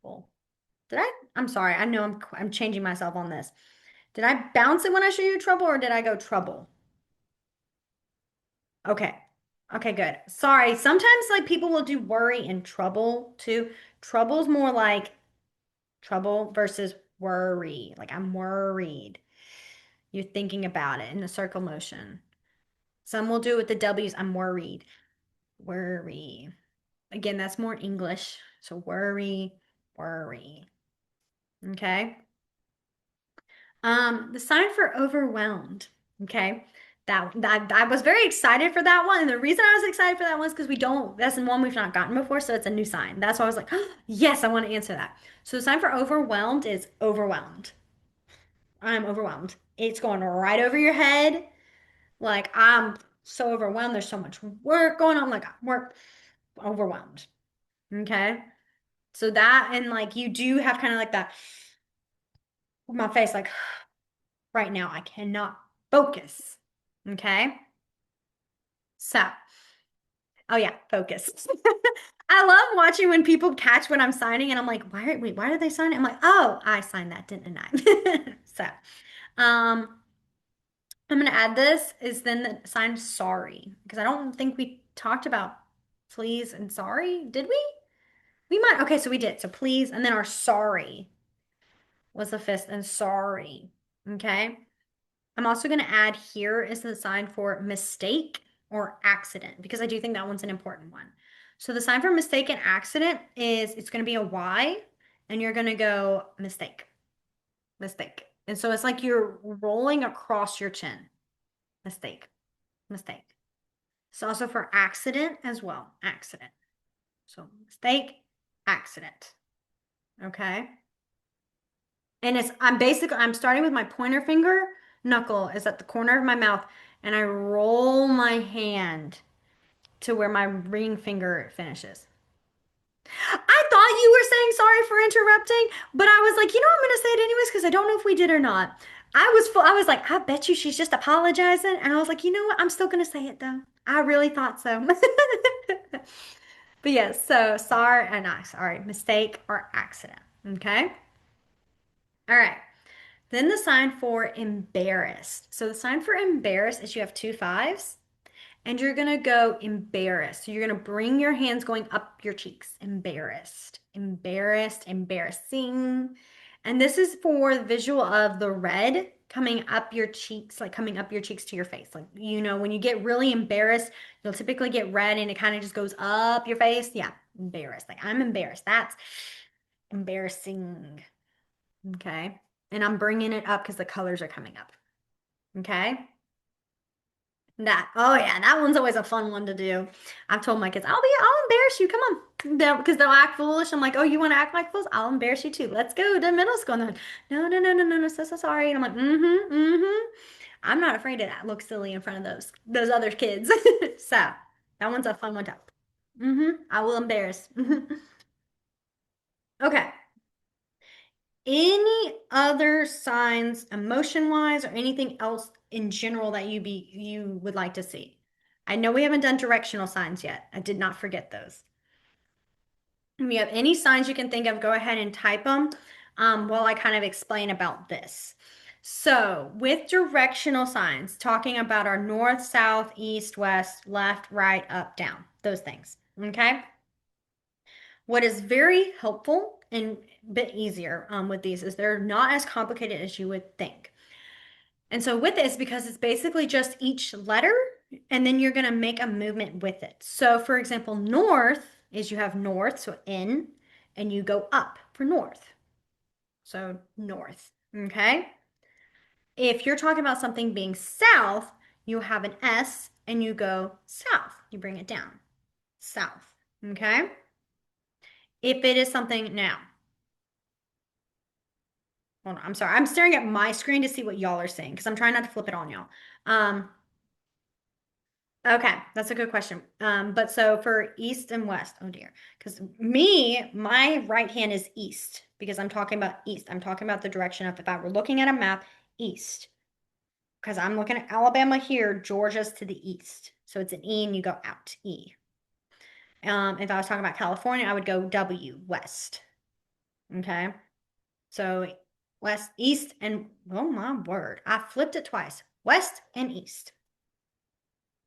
Trouble. I'm sorry. I know I'm changing myself on this. Did I bounce it when I show you trouble or did I go trouble? Okay. Okay, good. Sorry. Sometimes like people will do worry and trouble too. Trouble's more like trouble versus worry. Like I'm worried. You're thinking about it in the circle motion. Some will do it with the W's. I'm worried. Worry. Again, that's more English. So worry, worry. Okay. The sign for overwhelmed. Okay. That I was very excited for that one. And the reason I was excited for that one is because that's the one we've not gotten before. So it's a new sign. That's why I was like, oh, yes, I want to answer that. So the sign for overwhelmed is overwhelmed. I'm overwhelmed. It's going right over your head. Like I'm so overwhelmed. There's so much work going on. Like we're overwhelmed. Okay. So that, and like you do have kind of like that, my face, like, right now, I cannot focus. Okay. So, oh yeah, focus. I love watching when people catch what I'm signing and I'm like, why did they sign it? I'm like, oh, I signed that, didn't I? So, um, I'm gonna add this is then the sign sorry because I don't think we talked about please and sorry. Did we? We might. Okay, so we did. So please, and then our sorry was the fist and sorry. Okay. I'm also going to add here is the sign for mistake or accident because I do think that one's an important one. So the sign for mistake and accident is it's going to be a Y and you're going to go mistake, mistake. And so it's like you're rolling across your chin. Mistake, mistake. It's also for accident as well. Accident. So mistake, accident. Okay. And I'm starting with my pointer finger knuckle is at the corner of my mouth and I roll my hand to where my ring finger finishes. I thought you were saying sorry for interrupting, but I was like, I'm gonna say it anyways because I don't know if we did or not. I was like, I bet you she's just apologizing. And I was like, you know what? I'm still gonna say it though. I really thought so. But yes, so sorry, not sorry, mistake or accident. Okay. All right. Then the sign for embarrassed. So the sign for embarrassed is you have two fives and you're going to go embarrassed. So you're going to bring your hands going up your cheeks. Embarrassed, embarrassed, embarrassing. And this is for the visual of the red coming up your cheeks, like coming up your cheeks to your face. Like, when you get really embarrassed, you'll typically get red and it kind of just goes up your face. Yeah, embarrassed. Like, I'm embarrassed. That's embarrassing. Okay. And I'm bringing it up because the colors are coming up. Okay. Oh yeah, that one's always a fun one to do. I've told my kids, I'll embarrass you. Come on. Because they'll act foolish. I'm like, oh, you want to act like fools? I'll embarrass you too. Let's go to middle school. And they're like, no, no, no, no, no, no, so sorry. And I'm like, mm-hmm, mm-hmm. I'm not afraid to look silly in front of those other kids. So that one's a fun one to. Mm-hmm. I will embarrass. Okay. Any other signs, emotion-wise, or anything else in general that you would like to see? I know we haven't done directional signs yet. I did not forget those. If you have any signs you can think of, go ahead and type them while I kind of explain about this. So, with directional signs, talking about our north, south, east, west, left, right, up, down, those things. Okay. What is very helpful and a bit easier with these is they're not as complicated as you would think. And so with this, because it's basically just each letter, and then you're going to make a movement with it. So for example, north is you have north, so N, and you go up for north. So north, okay? If you're talking about something being south, you have an S and you go south. You bring it down, south, okay? If it is something now, hold on, I'm sorry. I'm staring at my screen to see what y'all are saying because I'm trying not to flip it on y'all. Okay, that's a good question. But so for east and west, oh dear, because my right hand is east because I'm talking about east. I'm talking about the direction of if I were looking at a map, east. Because I'm looking at Alabama here, Georgia's to the east. So it's an E and you go out, E. If I was talking about California, I would go W, west. Okay. So west, east, and oh my word, I flipped it twice. West and east.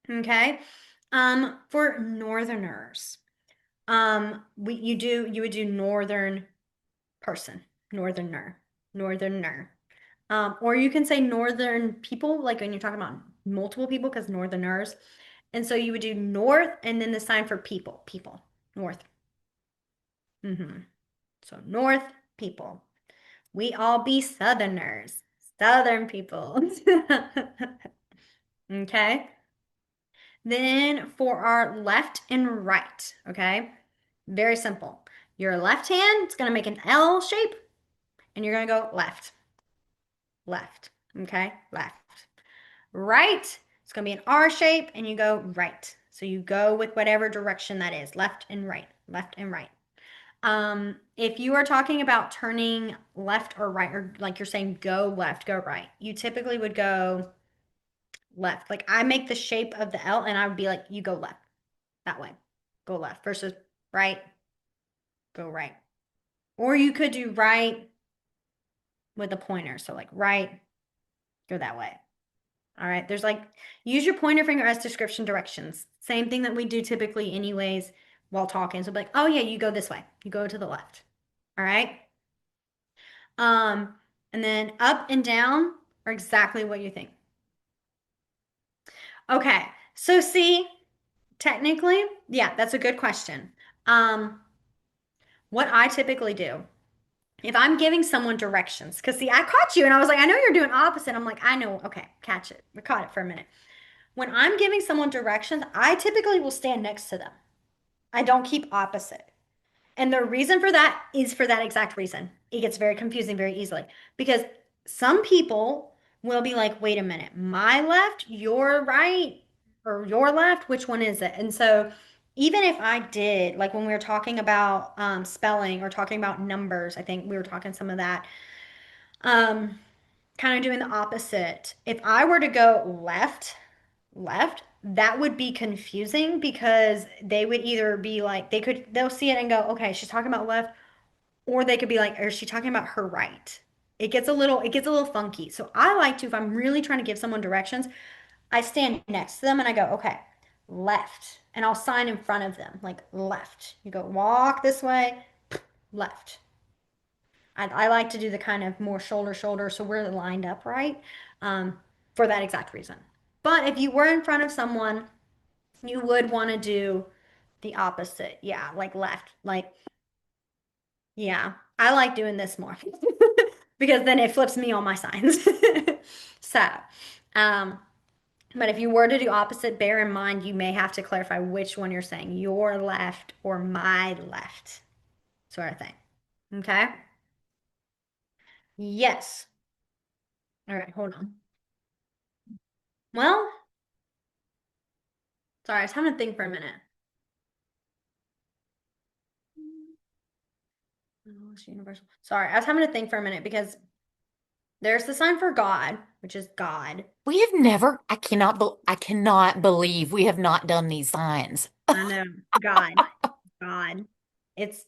Okay. For northerners, you would do northern person, northerner, northerner. Or you can say northern people, like when you're talking about multiple people, because northerners. And so you would do north and then the sign for people, people, north. So north people. We all be southerners, southern people. Okay. Then for our left and right, okay? Very simple. Your left hand is going to make an L shape and you're going to go left, left, okay? Left. Right, it's going to be an R shape and you go right. So you go with whatever direction that is, left and right, left and right. If you are talking about turning left or right, or like you're saying go left, go right, you typically would go left. Like I make the shape of the L and I would be like, you go left that way, go left versus right, go right. Or you could do right with a pointer. So like right, go that way. All right. There's like, use your pointer finger as description directions. Same thing that we do typically anyways while talking. So like, oh yeah, you go this way. You go to the left. All right. Um, and then up and down are exactly what you think. Okay. So see, technically, yeah, that's a good question. Um, what I typically do, if I'm giving someone directions, because see, I caught you and I was like, I know you're doing opposite. I'm like, I know. Okay, catch it. We caught it for a minute. When I'm giving someone directions, I typically will stand next to them. I don't keep opposite. And the reason for that is for that exact reason. It gets very confusing very easily because some people will be like, wait a minute, my left, your right, or your left, which one is it? And so even if I did, like when we were talking about spelling or talking about numbers, I think we were talking some of that, um, kind of doing the opposite. If I were to go left, that would be confusing because they would either be like, they'll see it and go, okay, she's talking about left, or they could be like, is she talking about her right? It gets a little funky. So I like to, if I'm really trying to give someone directions, I stand next to them and I go, okay, left. And I'll sign in front of them, like left. You go walk this way, left. I like to do the kind of more shoulder, shoulder, so we're lined up right, um, for that exact reason. But if you were in front of someone, you would want to do the opposite. Yeah, like left. Like, yeah, I like doing this more because then it flips me on my signs. So, um, but if you were to do opposite, bear in mind you may have to clarify which one you're saying, your left or my left, sort of thing. Okay? Yes. All right, hold on. Well, sorry, I was having to think for a minute. Oh, it's universal. Sorry, I was having to think for a minute because there's the sign for God, which is God. We have never, I cannot believe we have not done these signs. I know, God, God. It's,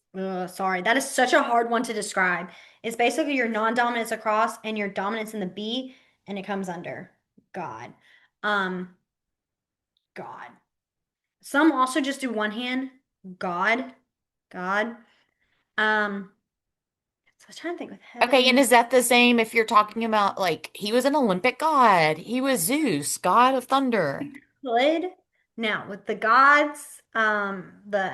sorry, that is such a hard one to describe. It's basically your non-dominance across and your dominance in the B, and it comes under God. Um, God. Some also just do one hand, God, God. So I was trying to think with Okay, and heaven. is that the same if you're talking about like he was an Olympic god? He was Zeus, god of thunder. Could. Now, with the gods, the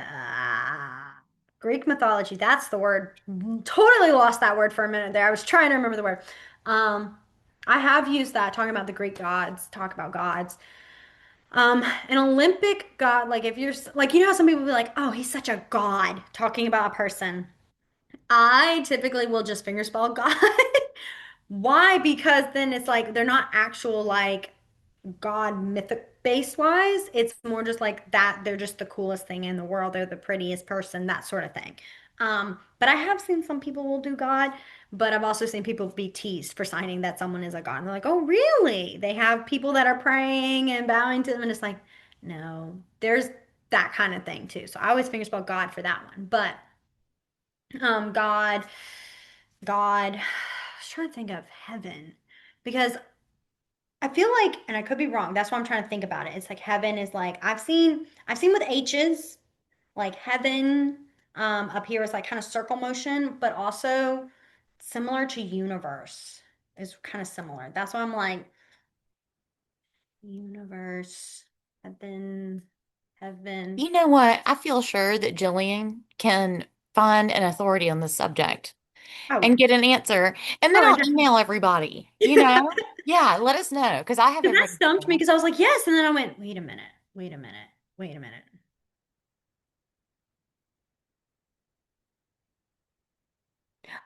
Greek mythology, that's the word. Totally lost that word for a minute there. I was trying to remember the word. Um, I have used that talking about the Greek gods, talk about gods. An Olympic god, like if you're like, you know how some people be like, oh, he's such a god, talking about a person. I typically will just fingerspell God. Why? Because then it's like they're not actual like God mythic base wise. It's more just like that. They're just the coolest thing in the world. They're the prettiest person, that sort of thing. But I have seen some people will do God, but I've also seen people be teased for signing that someone is a God. And they're like, oh, really? They have people that are praying and bowing to them, and it's like, no, there's that kind of thing too. So I always fingerspell God for that one. But God, God, I was trying to think of heaven because I feel like, and I could be wrong. That's why I'm trying to think about it. It's like heaven is like I've seen with H's, like heaven, up here is like kind of circle motion, but also similar to universe is kind of similar. That's why I'm like universe, heaven, heaven. You know what? I feel sure that Jillian can find an authority on this subject Oh and yeah. get an answer, and then Oh, I'll definitely. email everybody, you know? Yeah, let us know because I have Because that everybody. stumped me because I was like, yes, and then I went, wait a minute, wait a minute, wait a minute.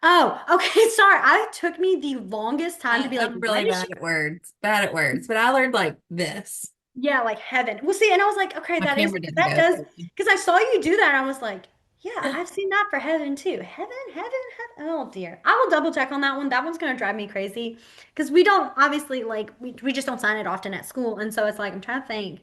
Oh, okay. Sorry. I took me the longest time to be like, I'm what really is she? bad at words. Bad at words. But I learned like this. Yeah, like heaven. Well, see, and I was like, okay, My camera didn't that go. does, because I saw you do that. And I was like, yeah, I've seen that for heaven too. Heaven, heaven, heaven. Oh dear. I will double check on that one. That one's gonna drive me crazy because we don't obviously like we just don't sign it often at school, and so it's like I'm trying to think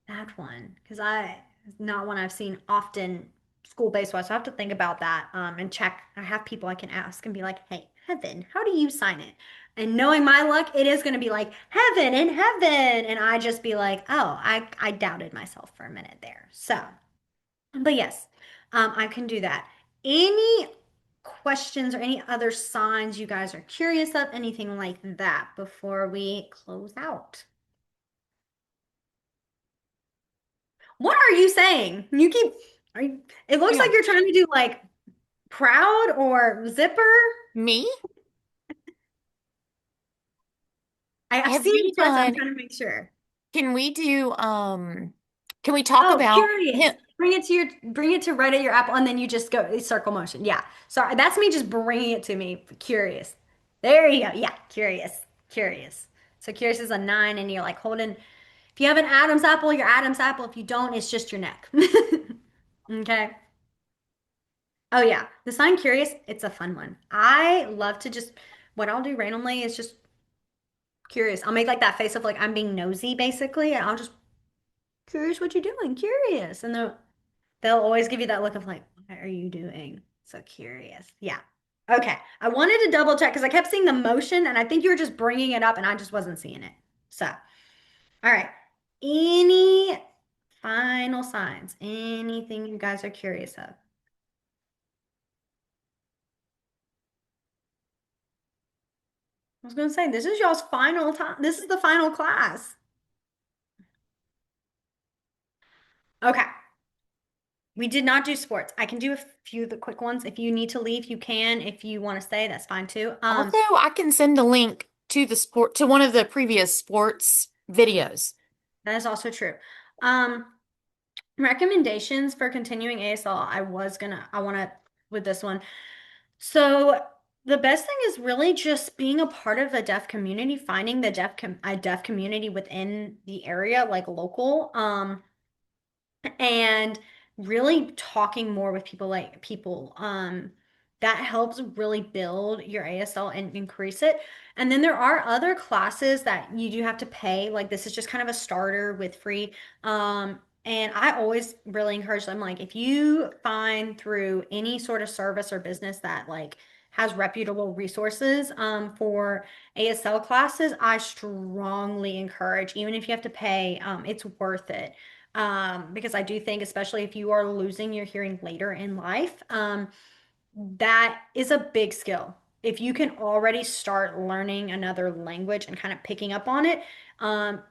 that one because I it's not one I've seen often school-based wise, so I have to think about that and check. I have people I can ask and be like, hey, Heaven, how do you sign it? And knowing my luck, it is going to be like heaven and heaven. And I just be like, oh, I doubted myself for a minute there. So, but yes, I can do that. Any questions or any other signs you guys are curious of, anything like that before we close out? What are you saying? You keep, it looks like Yeah. you're trying to do like proud or zipper. Me? I've Have seen you it twice. I'm done, trying to make sure. can we do, can we talk Oh, about curious. him? Bring it to right at your Apple, and then you just go circle motion. Yeah. Sorry, that's me just bringing it to me. Curious. There you go. Yeah, curious. Curious. So curious is a 9, and you're like holding. If you have an Adam's apple, your Adam's apple. If you don't, it's just your neck. Okay. Oh yeah, the sign curious, it's a fun one. I love to just what I'll do randomly is just curious. I'll make like that face of like I'm being nosy basically, and I'll just curious what you're doing, curious. And they'll always give you that look of like, what are you doing? So curious. Yeah. Okay. I wanted to double check because I kept seeing the motion and I think you were just bringing it up and I just wasn't seeing it. So, all right. Any final signs? Anything you guys are curious of? I was going to say, this is y'all's final time. This is the final class. Okay. We did not do sports. I can do a few of the quick ones. If you need to leave, you can. If you want to stay, that's fine too. Also, I can send a link to the sport, to one of the previous sports videos. That is also true. Um, Recommendations for continuing ASL. I want to with this one. So the best thing is really just being a part of the deaf community, finding the a deaf community within the area, like local. And really talking more with people like people that helps really build your ASL and increase it. And then there are other classes that you do have to pay, like this is just kind of a starter with free. And I always really encourage them, like if you find through any sort of service or business that like has reputable resources for ASL classes, I strongly encourage, even if you have to pay, it's worth it. Because I do think, especially if you are losing your hearing later in life, that is a big skill. If you can already start learning another language and kind of picking up on it,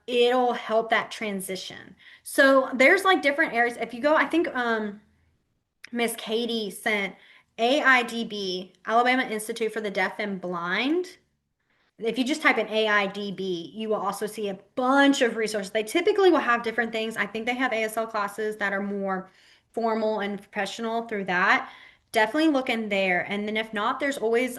it'll help that transition. So there's like different areas. If you go, I think Miss Katie sent AIDB, Alabama Institute for the Deaf and Blind. If you just type in AIDB, you will also see a bunch of resources. They typically will have different things. I think they have ASL classes that are more formal and professional through that. Definitely look in there. And then if not, there's always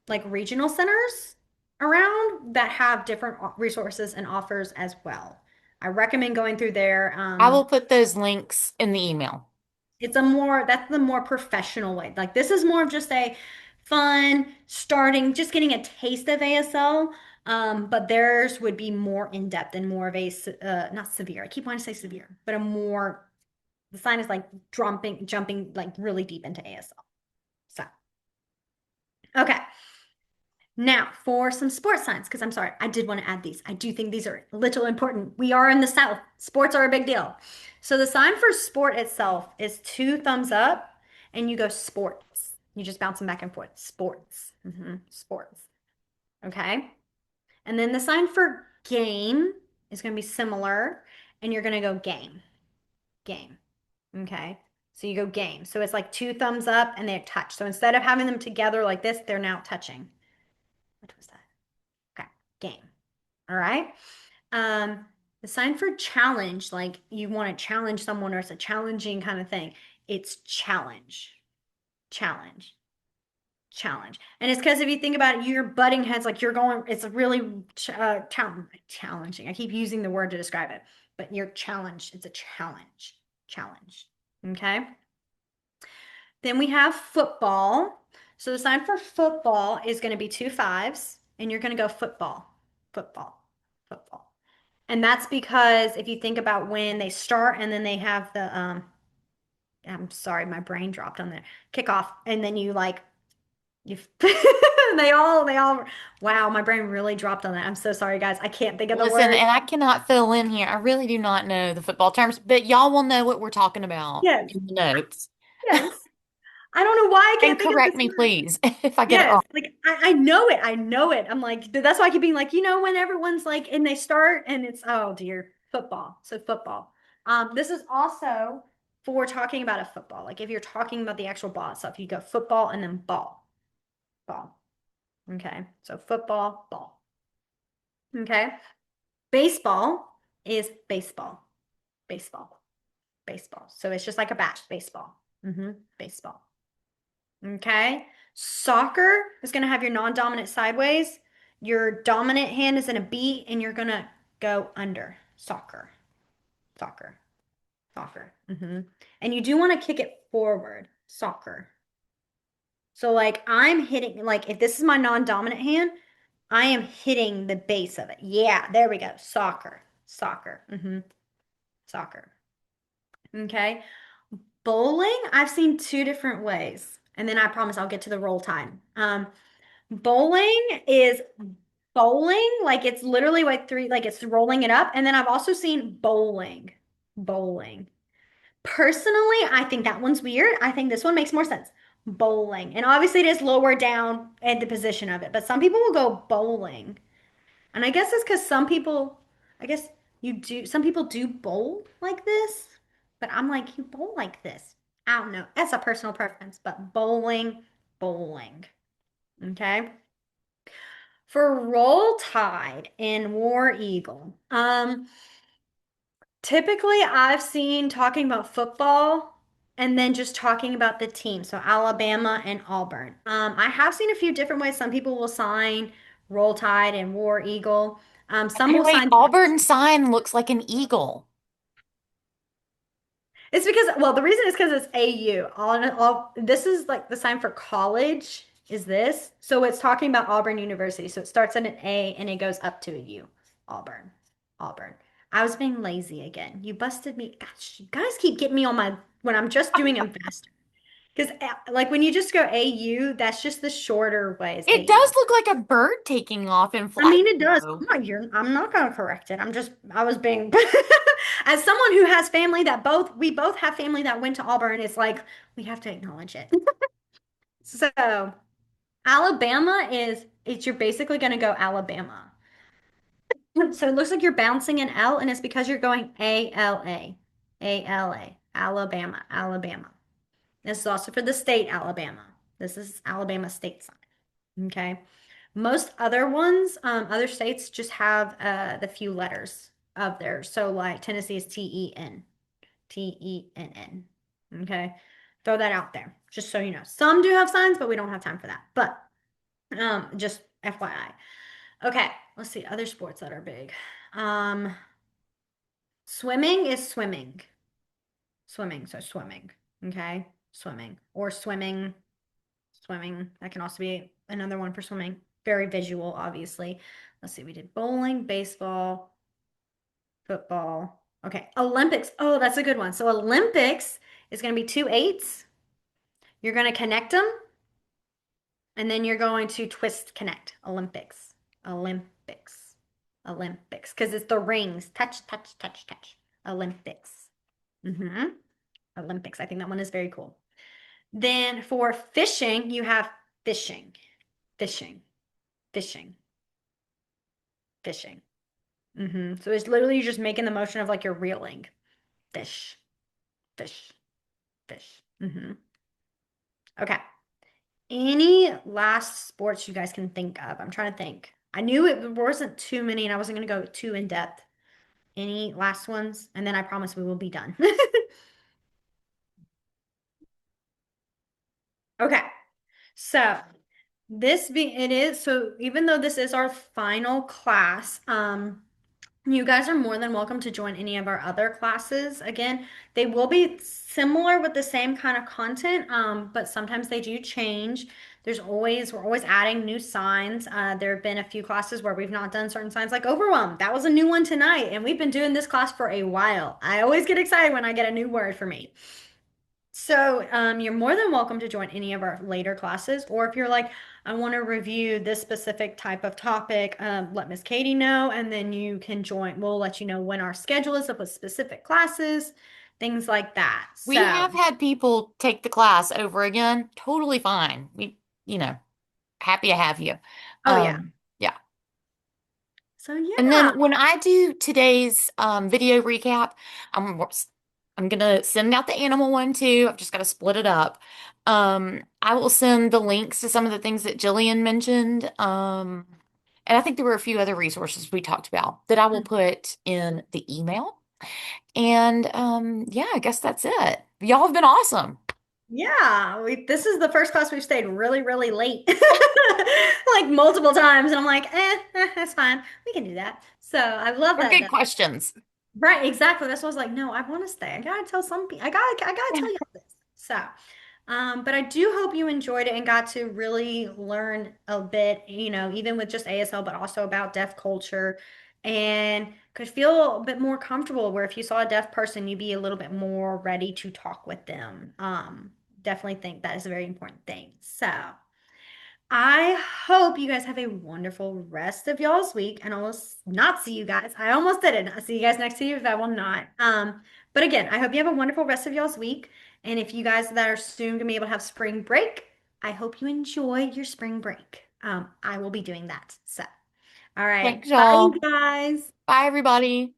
like regional centers around that have different resources and offers as well. I recommend going through there. I will put those links in the email. It's a more, that's the more professional way. Like this is more of just a fun starting, just getting a taste of ASL. But theirs would be more in depth and more of a, not severe. I keep wanting to say severe, but a more, the sign is like jumping like really deep into ASL. So, okay. Now for some sports signs, because I'm sorry, I did want to add these. I do think these are a little important. We are in the South. Sports are a big deal. So the sign for sport itself is 2 thumbs up and you go sports. You just bounce them back and forth. Sports. Sports. Okay. And then the sign for game is going to be similar and you're going to go game. Game. Okay. So you go game. So it's like 2 thumbs up and they touch. So instead of having them together like this, they're now touching. What was that? Okay, game. All right. Um, the sign for challenge, like you want to challenge someone or it's a challenging kind of thing. It's challenge, challenge, challenge. And it's because if you think about it, you're butting heads, like you're going, it's really challenging. I keep using the word to describe it, but you're challenged. It's a challenge, challenge. Okay. Then we have football. So the sign for football is going to be 2 5s, and you're going to go football, football, football. And that's because if you think about when they start and then they have the I'm sorry, my brain dropped on there. Kickoff, and then you like you. They all. Wow, my brain really dropped on that. I'm so sorry, guys. I can't think of the Listen, word. and I cannot fill in here. I really do not know the football terms, but y'all will know what we're talking about Yes, in the notes. yes. I don't know why I And can't think of correct this me, word. please, if I get it Yes, wrong. like I know it. I know it. I'm like, that's why I keep being like, when everyone's like, and they start and it's, oh dear, football. So football. This is also for talking about a football. Like if you're talking about the actual ball itself, you go football and then ball, ball. Okay. So football, ball. Okay. Baseball is baseball, baseball, baseball. So it's just like a bat, baseball. Baseball. Okay. Soccer is going to have your non-dominant sideways. Your dominant hand is in a beat, and you're going to go under. Soccer, soccer, soccer. And you do want to kick it forward. Soccer. So like I'm hitting, like if this is my non-dominant hand, I am hitting the base of it. Yeah, there we go. Soccer, soccer. Soccer. Okay. Bowling, I've seen two different ways. And then I promise I'll get to the roll time. Bowling is bowling, like it's literally like three, like it's rolling it up. And then I've also seen bowling. Bowling. Personally, I think that one's weird. I think this one makes more sense. Bowling. And obviously it is lower down at the position of it, but some people will go bowling. And I guess it's because I guess some people do bowl like this, but I'm like, you bowl like this. I don't know. That's a personal preference, but bowling, bowling. Okay. For Roll Tide in War Eagle, typically I've seen talking about football and then just talking about the team. So Alabama and Auburn. I have seen a few different ways. Some people will sign Roll Tide and War Eagle. Some Okay, will wait, sign. Auburn sign looks like an eagle. It's because, well, the reason is because it's AU. This is like the sign for college is this. So it's talking about Auburn University. So it starts at an A and it goes up to a U. Auburn. Auburn. I was being lazy again. You busted me. Gosh, you guys keep getting me on my when I'm just doing them faster. Because like when you just go AU, that's just the shorter way is It AU. does look like a bird taking off in I flight, mean, it does. though. I'm not gonna correct it. I was being, as someone who has family we both have family that went to Auburn, it's like, we have to acknowledge it. So, you're basically gonna go Alabama. So it looks like you're bouncing an L, and it's because you're going ALA, ALA, Alabama, Alabama. This is also for the state, Alabama. This is Alabama state sign. Okay. Most other ones, other states just have the few letters of theirs. So like Tennessee is T-E-N, T-E-N-N. Okay. Throw that out there, just so you know. Some do have signs, but we don't have time for that. But just FYI. Okay, let's see other sports that are big. Um, Swimming is swimming. Swimming, so swimming. Okay. Swimming or swimming. Swimming. That can also be another one for swimming. Very visual, obviously. Let's see. We did bowling, baseball, football. Okay. Olympics. Oh, that's a good one. So Olympics is going to be two eights. You're going to connect them, and then you're going to twist connect. Olympics. Olympics. Olympics. Because it's the rings. Touch, touch, touch, touch. Olympics. Olympics. I think that one is very cool. Then for fishing, you have fishing, fishing, fishing, fishing. So it's literally just making the motion of like you're reeling. Fish, fish, fish. Okay. Any last sports you guys can think of? I'm trying to think. I knew it wasn't too many and I wasn't going to go too in depth. Any last ones? And then I promise we will be done. Okay. So it is so even though this is our final class, you guys are more than welcome to join any of our other classes. Again, they will be similar with the same kind of content, but sometimes they do change. We're always adding new signs. There have been a few classes where we've not done certain signs like overwhelm. That was a new one tonight, and we've been doing this class for a while. I always get excited when I get a new word for me. So, you're more than welcome to join any of our later classes, or if you're like, I want to review this specific type of topic, let Miss Katie know, and then you can join. We'll let you know when our schedule is up with specific classes, things like that. We So, have had people take the class over again. Totally fine. You know, happy to have you. oh yeah. Yeah. So And yeah. then when I do today's video recap, I'm I'm gonna send out the animal one too. I've just got to split it up. I will send the links to some of the things that Jillian mentioned. And I think there were a few other resources we talked about that I will put in the email. And yeah, I guess that's it. Y'all have been awesome. Yeah, this is the first class we've stayed really, really late, like multiple times, and I'm like, that's fine. We can do that. So I love They're that good though. questions. Right, exactly. That's why I was like, no, I want to stay. I gotta tell some people. I gotta tell you this. So, but I do hope you enjoyed it and got to really learn a bit, even with just ASL, but also about deaf culture, and could feel a bit more comfortable. Where if you saw a deaf person, you'd be a little bit more ready to talk with them. Definitely think that is a very important thing. So. I hope you guys have a wonderful rest of y'all's week, and I will not see you guys. I almost didn't. I'll see you guys next week, if I will not. But again, I hope you have a wonderful rest of y'all's week. And if you guys that are soon gonna be able to have spring break, I hope you enjoy your spring break. I will be doing that. So, all right. Thanks, Bye, y'all. you guys. Bye, everybody.